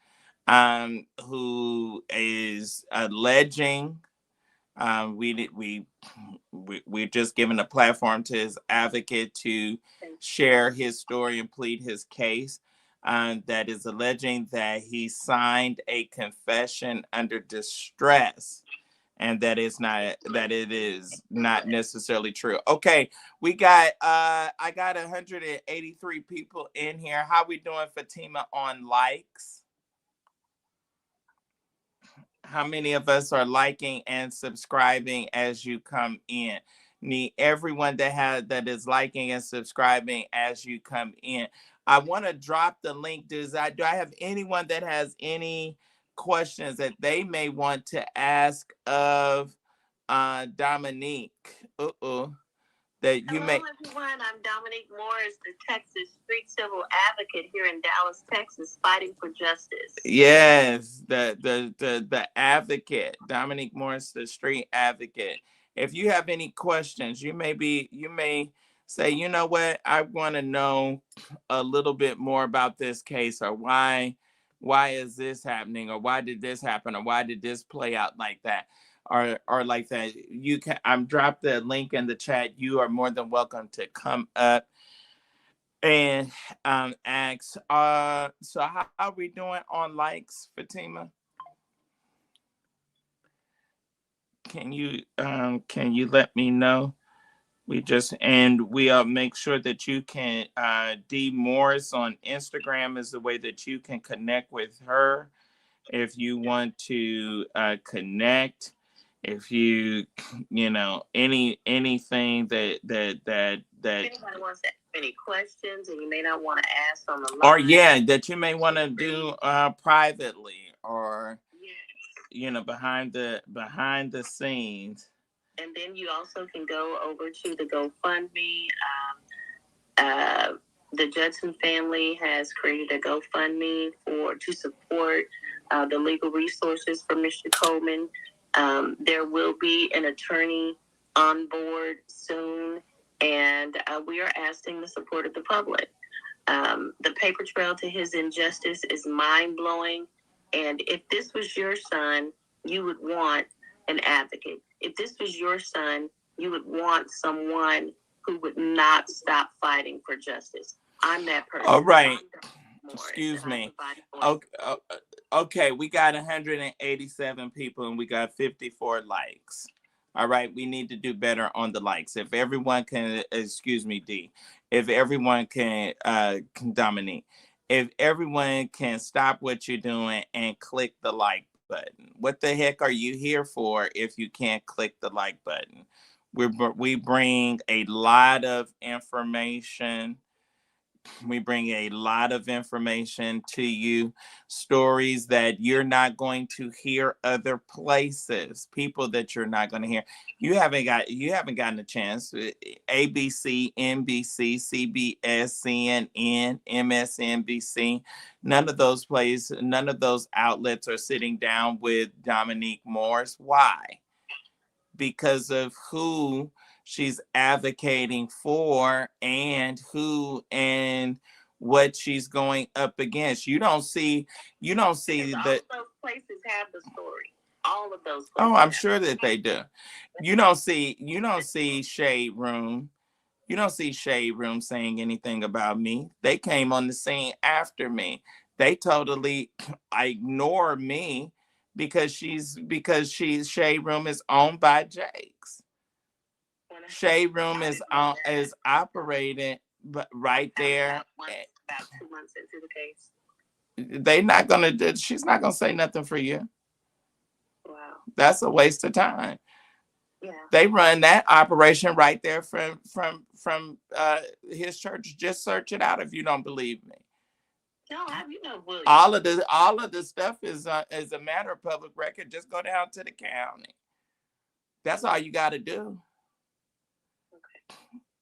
who is alleging, we're just giving a platform to his advocate to share his story and plead his case. That is alleging that he signed a confession under distress, and that it is not necessarily true. Okay, we got I got 183 people in here. How we doing, Fatima, on likes? How many of us are liking and subscribing as you come in? Need everyone that is liking and subscribing as you come in. I want to drop the link. Do I have anyone that has any questions that they may want to ask of Dominique? Hello, everyone. I'm Dominique Morris, the Texas street civil advocate here in Dallas, Texas, fighting for justice. Yes, the advocate, Dominique Morris, the street advocate. If you have any questions, you may say, you know what, I want to know a little bit more about this case, or why is this happening, or why did this happen, or why did this play out like that? Or like that, you can. I'm dropped the link in the chat. You are more than welcome to come up and ask. So how are we doing on likes, Fatima? Can you let me know? We'll make sure that you can D Morris on Instagram is the way that you can connect with her if you want to connect. If you anything that anybody wants to ask any questions and you may not want to ask on the line, or that you may want to do privately, or behind the scenes. And then you also can go over to the GoFundMe. The Judson family has created a GoFundMe to support the legal resources for Mr. Coleman. There will be an attorney on board soon, and we are asking the support of the public. The paper trail to his injustice is mind-blowing, and if this was your son, you would want an advocate. If this was your son, you would want someone who would not stop fighting for justice. I'm that person. All right. Excuse me. Okay, we got 187 people and we got 54 likes. All right, we need to do better on the likes. If everyone can, excuse me, D, if everyone can, Dominique, if everyone can stop what you're doing and click the like button. What the heck are you here for if you can't click the like button? We bring a lot of information. We bring a lot of information to you, stories that you're not going to hear other places, people that you're not going to hear. You haven't gotten a chance. ABC, NBC, CBS, CNN, MSNBC, none of those outlets are sitting down with Dominique Morris. Why? Because of who she's advocating for and who and what she's going up against. You don't see all of those places have the story. All of those places. Oh, I'm sure that they do. You don't see Shade Room. You don't see Shade Room saying anything about me. They came on the scene after me. They totally ignore me because Shade Room is owned by Jakes. Shade Room is operated right there. About 2 months into the case. She's not gonna say nothing for you. Wow. That's a waste of time. Yeah. They run that operation right there from his church. Just search it out if you don't believe me. No, William. All of the stuff is a matter of public record. Just go down to the county. That's all you got to do. Okay.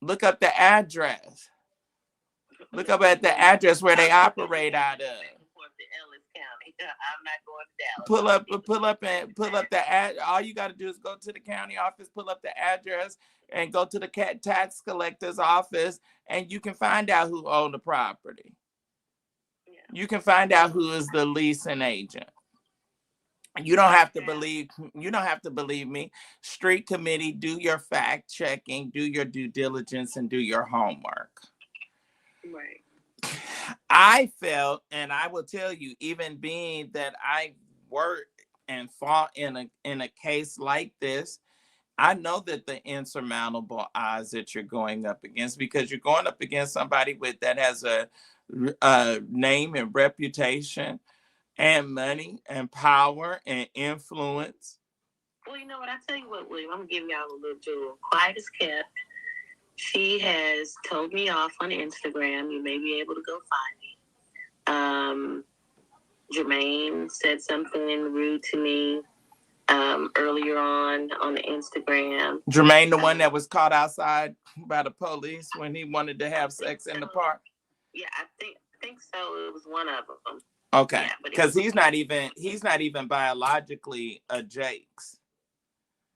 Look up the address. Look up at the address where they operate out of. I'm not going to Dallas. Pull up the ad. All you got to do is go to the county office, pull up the address, and go to the tax collector's office, and you can find out who owned the property. Yeah. You can find out who is the leasing agent. You don't have to believe me. Street committee, do your fact checking, do your due diligence, and do your homework. Right. I felt, and I will tell you, even being that I worked and fought in a case like this, I know that the insurmountable odds that you're going up against, because you're going up against somebody that has a name and reputation and money and power and influence. Well, you know what? I tell you what, William, I'm gonna give y'all a little jewel. Quiet as kept. She has told me off on Instagram. You may be able to go find me. Jermaine said something rude to me earlier on the Instagram. Jermaine, the one that was caught outside by the police when he wanted to have sex in the park? Yeah, I think so. It was one of them. Okay, because he's not even biologically a Jakes.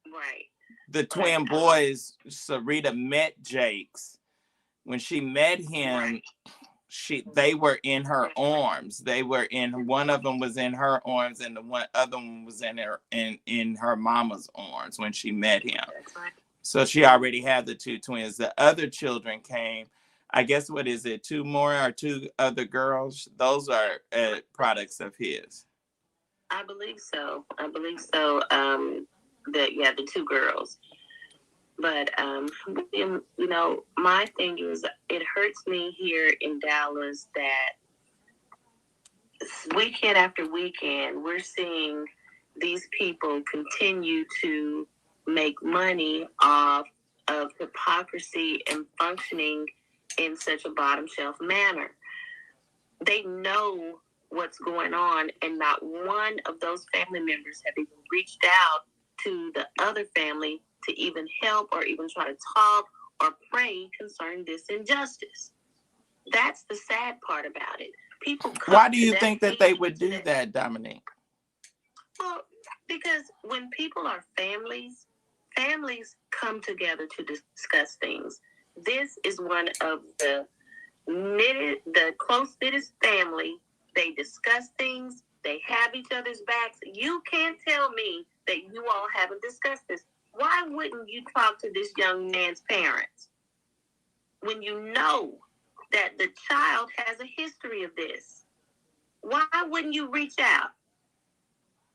Right. The twin boys, Sarita met Jakes. When she met him, they were in her arms. One of them was in her arms, and the other one was in her mama's arms when she met him. That's right. So she already had the two twins. The other children came. I guess, what is it? Two other girls? Those are products of his. I believe so. The two girls. But my thing is, it hurts me here in Dallas that weekend after weekend we're seeing these people continue to make money off of hypocrisy and functioning in such a bottom shelf manner. They know what's going on, and not one of those family members have even reached out to the other family to even help or even try to talk or pray concerning this injustice. That's the sad part about it. People come Why do you to think that they would do that, Dominique? Well, because when people are families, families come together to discuss things. This is one of the close-knitted family. They discuss things. They have each other's backs. You can't tell me that you all haven't discussed this. Why wouldn't you talk to this young man's parents when you know that the child has a history of this? Why wouldn't you reach out?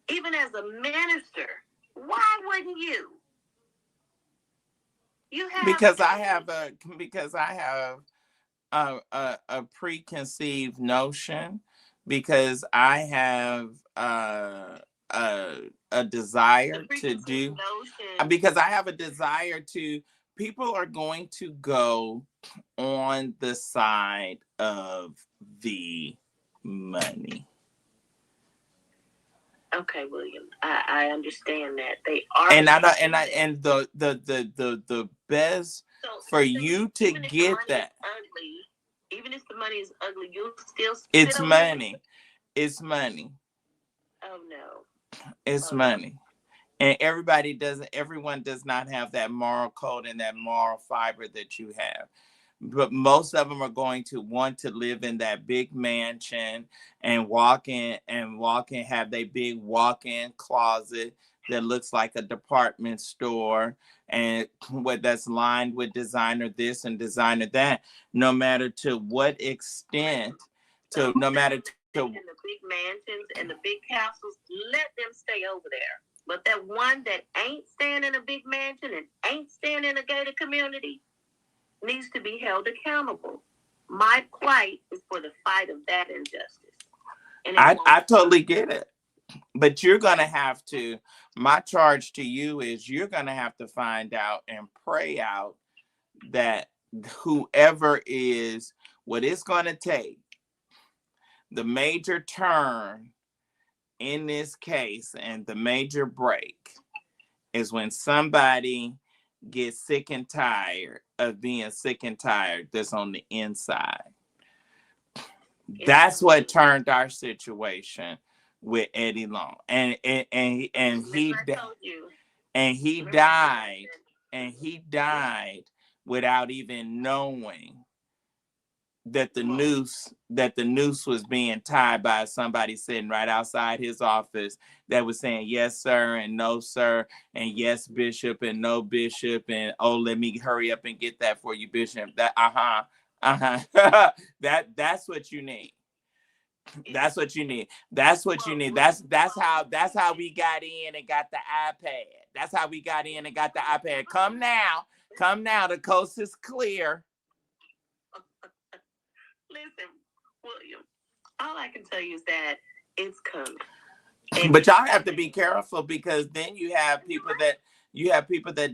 Even as a minister, why wouldn't you? You have because I have a preconceived notion, because I have a desire to do notion. because I have a desire to. People are going to go on the side of the money. Okay, William, I understand that they are, and the best for you to get that. Ugly, even if the money is ugly, you'll still. It's money. It's money. Oh no. It's money. And everyone does not have that moral code and that moral fiber that you have. But most of them are going to want to live in that big mansion and have their big walk-in closet that looks like a department store, and that's lined with designer this and designer that, no matter to what extent, no matter to in the big mansions and the big castles, let them stay over there. But that one that ain't staying in a big mansion and ain't staying in a gated community needs to be held accountable. My plight is for the fight of that injustice. And I totally get it. But you're going to have to, my charge to you is you're going to have to find out and pray out that whoever is, what it's going to take, the major turn in this case and the major break is when somebody gets sick and tired of being sick and tired that's on the inside. That's what turned our situation with Eddie Long. And he died without even knowing that the noose was being tied by somebody sitting right outside his office that was saying yes sir and no sir and yes bishop and no bishop and oh let me hurry up and get that for you bishop. That that's what you need. That's what you need. That's what you need. That's how we got in and got the iPad. That's how we got in and got the iPad. Come now. The coast is clear. Listen, William, all I can tell you is that it's coming. But y'all have to be careful, because then you have people that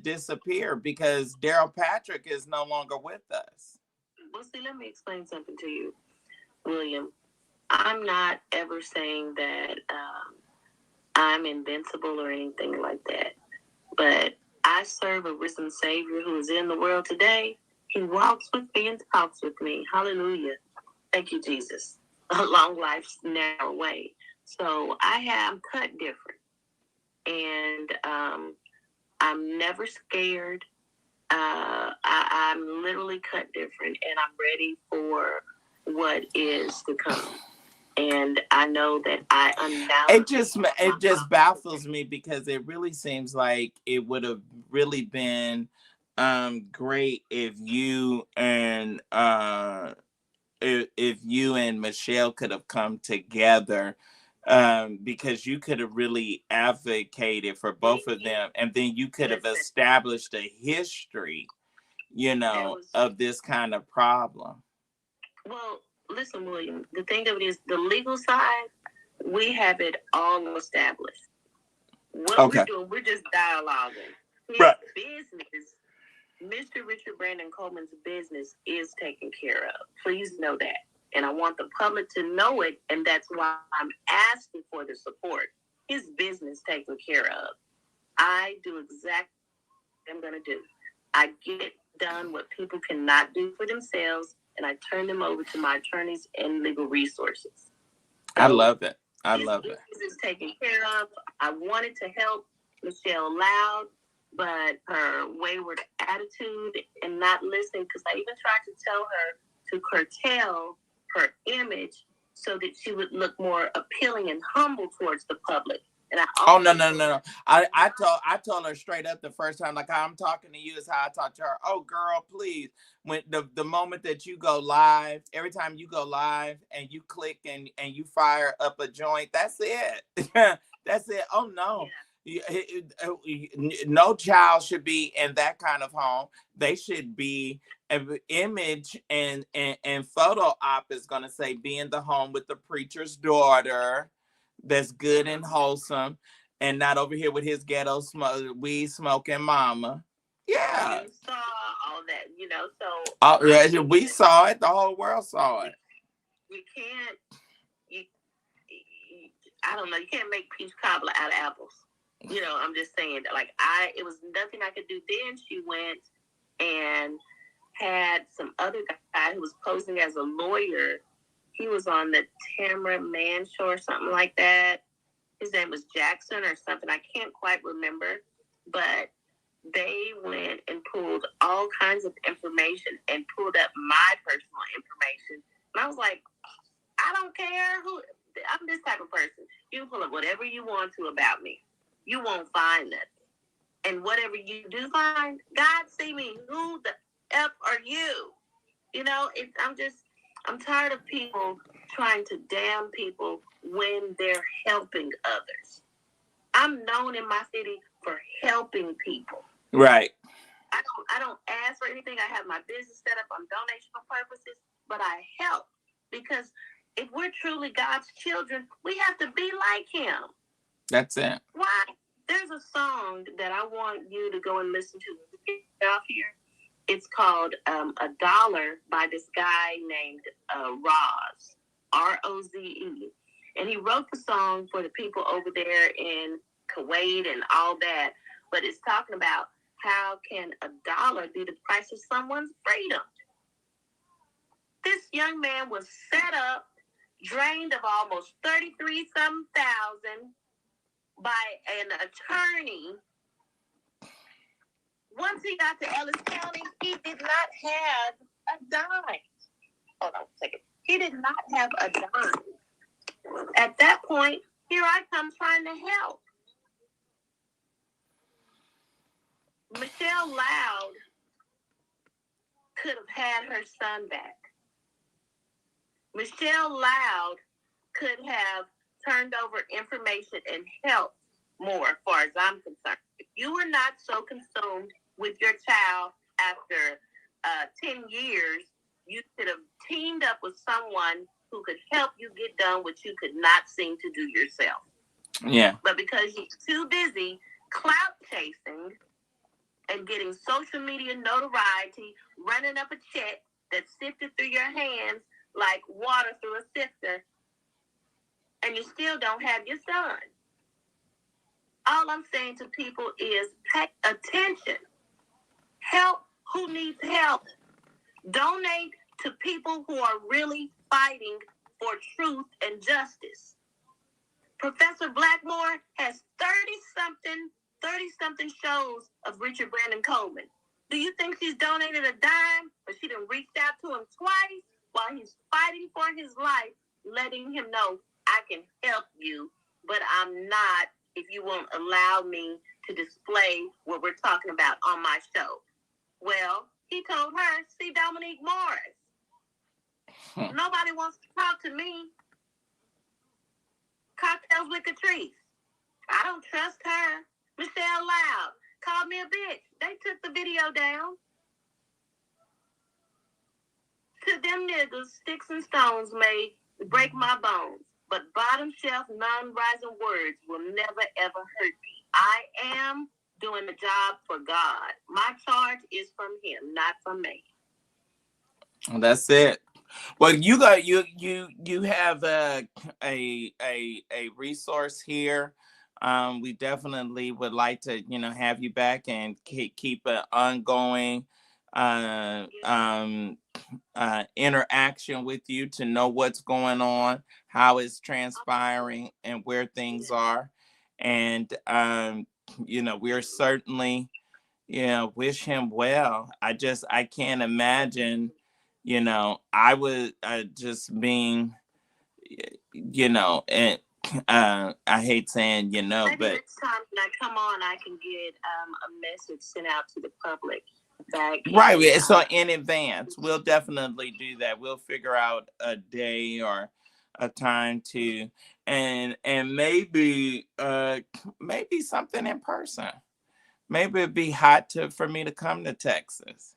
disappear because Daryl Patrick is no longer with us. Well, see, let me explain something to you, William. I'm not ever saying that I'm invincible or anything like that. But I serve a risen Savior who is in the world today. He walks with me and talks with me. Hallelujah. Thank you, Jesus. A long life's narrow way. So I'm cut different. And I'm never scared. I'm literally cut different. And I'm ready for what is to come. And I know that I undoubtedly... It just baffles me, because it really seems like it would have really been great if you and Michelle could have come together, because you could have really advocated for both of them, and then you could have established a history, of this kind of problem. Well, listen, William, the thing of it is, the legal side, we have it all established. What we're doing, we're just dialoguing. His business, Mr. Richard Brandon Coleman's business is taken care of. Please know that. And I want the public to know it, and that's why I'm asking for the support. His business taken care of. I do exactly what I'm going to do. I get done what people cannot do for themselves, and I turn them over to my attorneys and legal resources. So I love it. I love it. This is taken care of. I wanted to help Michelle Loud, but her wayward attitude and not listening, because I even tried to tell her to curtail her image so that she would look more appealing and humble towards the public. And no. I told her straight up the first time, like, I'm talking to you is how I talk to her. Oh, girl, please. When the moment that you go live, every time you go live and you click and you fire up a joint, that's it. That's it. Oh no. Yeah. No child should be in that kind of home. They should be an image and photo op is going to say be in the home with the preacher's daughter that's good and wholesome and not over here with his ghetto weed smoking mama. Yeah. You saw all that, so. Oh, yeah, we saw it. The whole world saw it. You can't, I don't know, you can't make peach cobbler out of apples. I'm just saying that, like, it was nothing I could do then. She went and had some other guy who was posing as a lawyer. He was on the Tamara Man show or something like that. His name was Jackson or something. I can't quite remember. But they went and pulled all kinds of information and pulled up my personal information. And I was like, I don't care who. I'm this type of person. You can pull up whatever you want to about me. You won't find nothing. And whatever you do find, God see me. Who the F are you? I'm tired of people trying to damn people when they're helping others. I'm known in my city for helping people. Right. I don't ask for anything. I have my business set up on donational purposes, but I help because if we're truly God's children, we have to be like him. That's it. Why? There's a song that I want you to go and listen to. Get off here. It's called "A Dollar" by this guy named Roz, Roze, and he wrote the song for the people over there in Kuwait and all that. But it's talking about how can a dollar be the price of someone's freedom. This young man was set up, drained of almost 33-some thousand by an attorney. Once he got to Ellis County, he did not have a dime. Hold on a second. He did not have a dime. At that point, here I come trying to help. Michelle Loud could have had her son back. Michelle Loud could have turned over information and helped more, as far as I'm concerned. If you were not so consumed with your child after 10 years, you could have teamed up with someone who could help you get done what you could not seem to do yourself. Yeah. But because you're too busy clout chasing and getting social media notoriety, running up a check that sifted through your hands like water through a sifter, and you still don't have your son. All I'm saying to people is pay attention. Help who needs help. Donate to people who are really fighting for truth and justice. Professor Blackmore has 30-something shows of Richard Brandon Coleman. Do you think she's donated a dime? But she done reached out to him twice while he's fighting for his life, letting him know, I can help you, but I'm not if you won't allow me to display what we're talking about on my show. Well, he told her, see Dominique Morris. Nobody wants to talk to me. Cocktails with Catrice. I don't trust her. Michelle Loud called me a bitch. They took the video down. To them niggas, sticks and stones may break my bones, but bottom shelf non-rising words will never ever hurt me. I am doing the job for God. My charge is from him, not from me. That's it. Well, you got you have a resource here. We definitely would like to, have you back and keep an ongoing uh, um, interaction with you to know what's going on, how it's transpiring, and where things are. And, we're certainly, wish him well. I can't imagine, I would just being, and I hate saying, Maybe but next time when I come on, I can get a message sent out to the public. Right. So in advance, we'll definitely do that. We'll figure out a day or a time to, and maybe something in person. Maybe it'd be hot for me to come to Texas.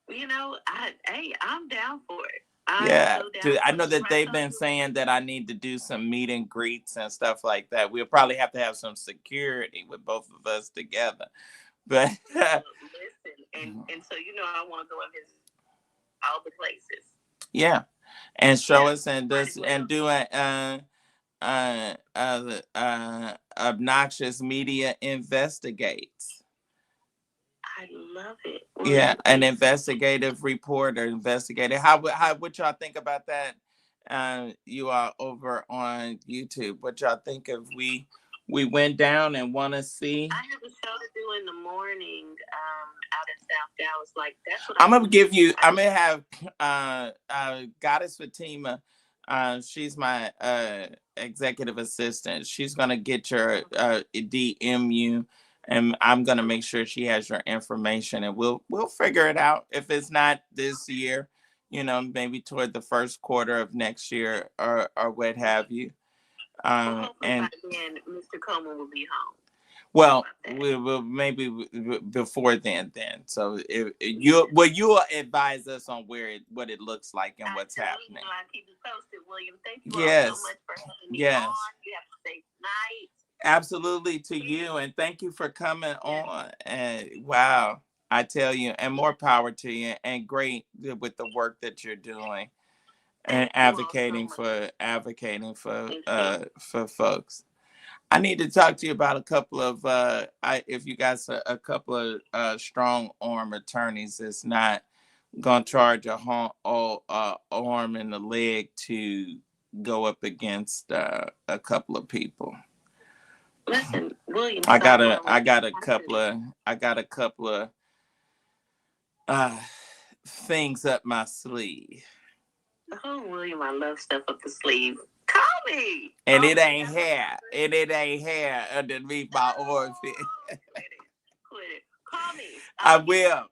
I'm down for it. Yeah, So down I know for it. that they've been saying that I need to do some meet and greets and stuff like that. We'll probably have to have some security with both of us together. But listen, and so I want to go and visit all the places. yeah, and show us and do Obnoxious Media investigates. I love it. Yeah, an investigative reporter, investigator. How what y'all think about that? You are over on YouTube. What y'all think if we went down and want to see? I have a show to do in the morning out in South Dallas. Like that's what I'm gonna give you. I'm gonna have Goddess Fatima. She's my executive assistant. She's gonna get your DM you, and I'm gonna make sure she has your information, and we'll figure it out. If it's not this year, maybe toward the first quarter of next year, or what have you. And by then, Mr. Coleman will be home. Well, we will maybe before then. So you'll advise us on what it looks like and what's happening. I keep you posted, William. Thank you all so much for having me on. You have a safe night. Absolutely to you, and thank you for coming on. And wow, I tell you, and more power to you, and great with the work that you're doing, and advocating for folks. I need to talk to you about a couple of if you got a couple of strong arm attorneys that's not gonna charge a arm and a leg to go up against a couple of people. Listen, William. I got a couple of things up my sleeve. Oh, William, I love stuff up the sleeve. Call me. And it ain't hair. And it ain't hair underneath my armpit. Quit it. Call me. I will.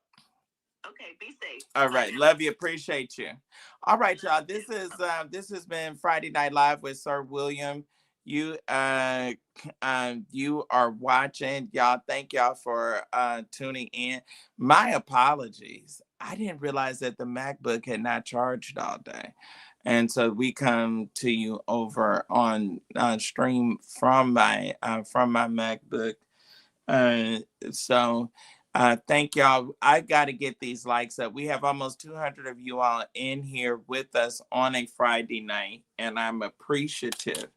Okay, be safe. All right. Love you. Appreciate you. All right, y'all. This has been Friday Night Live with Sir William. You you are watching. Y'all, thank y'all for tuning in. My apologies. I didn't realize that the MacBook had not charged all day. And so we come to you over on stream from my MacBook. So thank y'all. I got to get these likes up. We have almost 200 of you all in here with us on a Friday night, and I'm appreciative.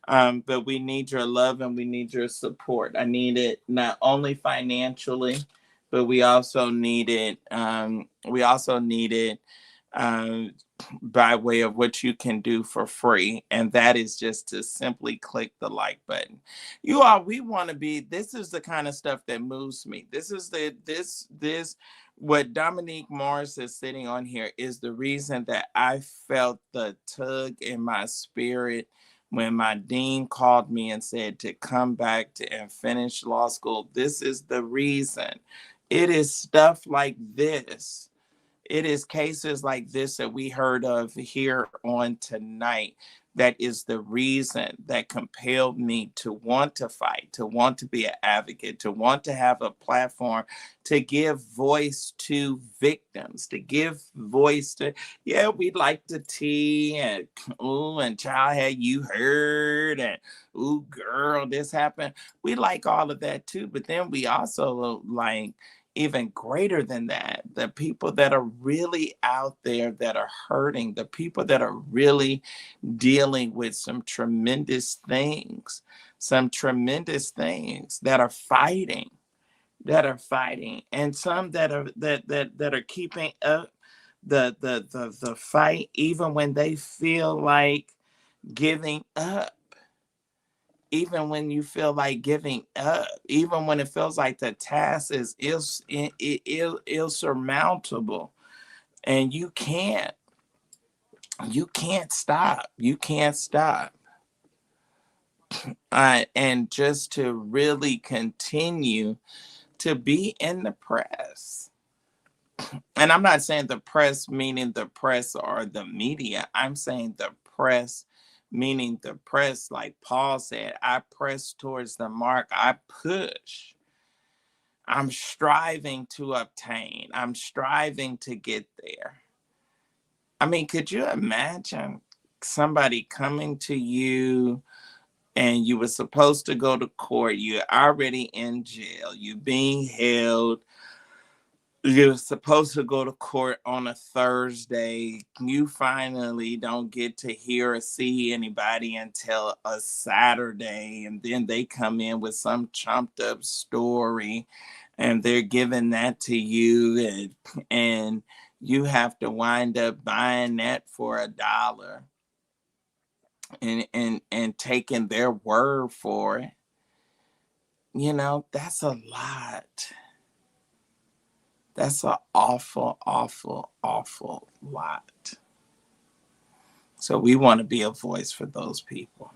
But we need your love and we need your support. I need it not only financially, but we also need it. By way of what you can do for free, and that is just to simply click the like button. We want to be. This is the kind of stuff that moves me. This is what Dominique Morris is sitting on here is the reason that I felt the tug in my spirit when my dean called me and said to come back and finish law school. This is the reason. It is stuff like this. It is cases like this that we heard of here on tonight that is the reason that compelled me to want to fight, to want to be an advocate, to want to have a platform, to give voice to victims, to give voice to, we like the tea and, ooh, and child, had you heard, and, ooh, girl, this happened. We like all of that too, but then we also like, even greater than that, the people that are really out there that are hurting, the people that are really dealing with some tremendous things, some tremendous things that are fighting, and some that are keeping up the fight even when they feel like giving up, even when you feel like giving up, even when it feels like the task is ill surmountable, and you can't stop. And just to really continue to be in the press. And I'm not saying the press meaning the press or the media. I'm saying the press meaning the press, like Paul said, I press towards the mark, I push. I'm striving to obtain. I'm striving to get there. I mean, could you imagine somebody coming to you and you were supposed to go to court? You're already in jail. You're being held. You're supposed to go to court on a Thursday. You finally don't get to hear or see anybody until a Saturday. And then they come in with some chumped up story and they're giving that to you. And you have to wind up buying that for $1 and taking their word for it. You know, that's a lot. That's an awful, awful, awful lot. So we want to be a voice for those people.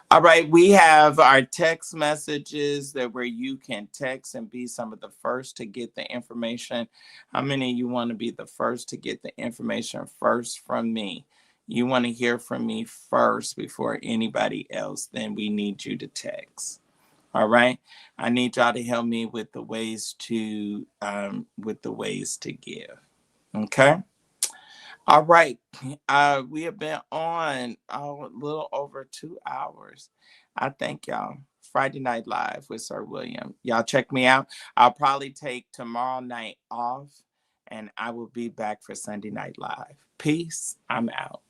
All right, we have our text messages that where you can text and be some of the first to get the information. How many of you want to be the first to get the information first from me? You want to hear from me first before anybody else, then we need you to text. All right. I need y'all to help me with the ways to give. Okay. All right. We have been on a little over 2 hours. I thank y'all. Friday Night Live with Sir William. Y'all check me out. I'll probably take tomorrow night off and I will be back for Sunday Night Live. Peace. I'm out.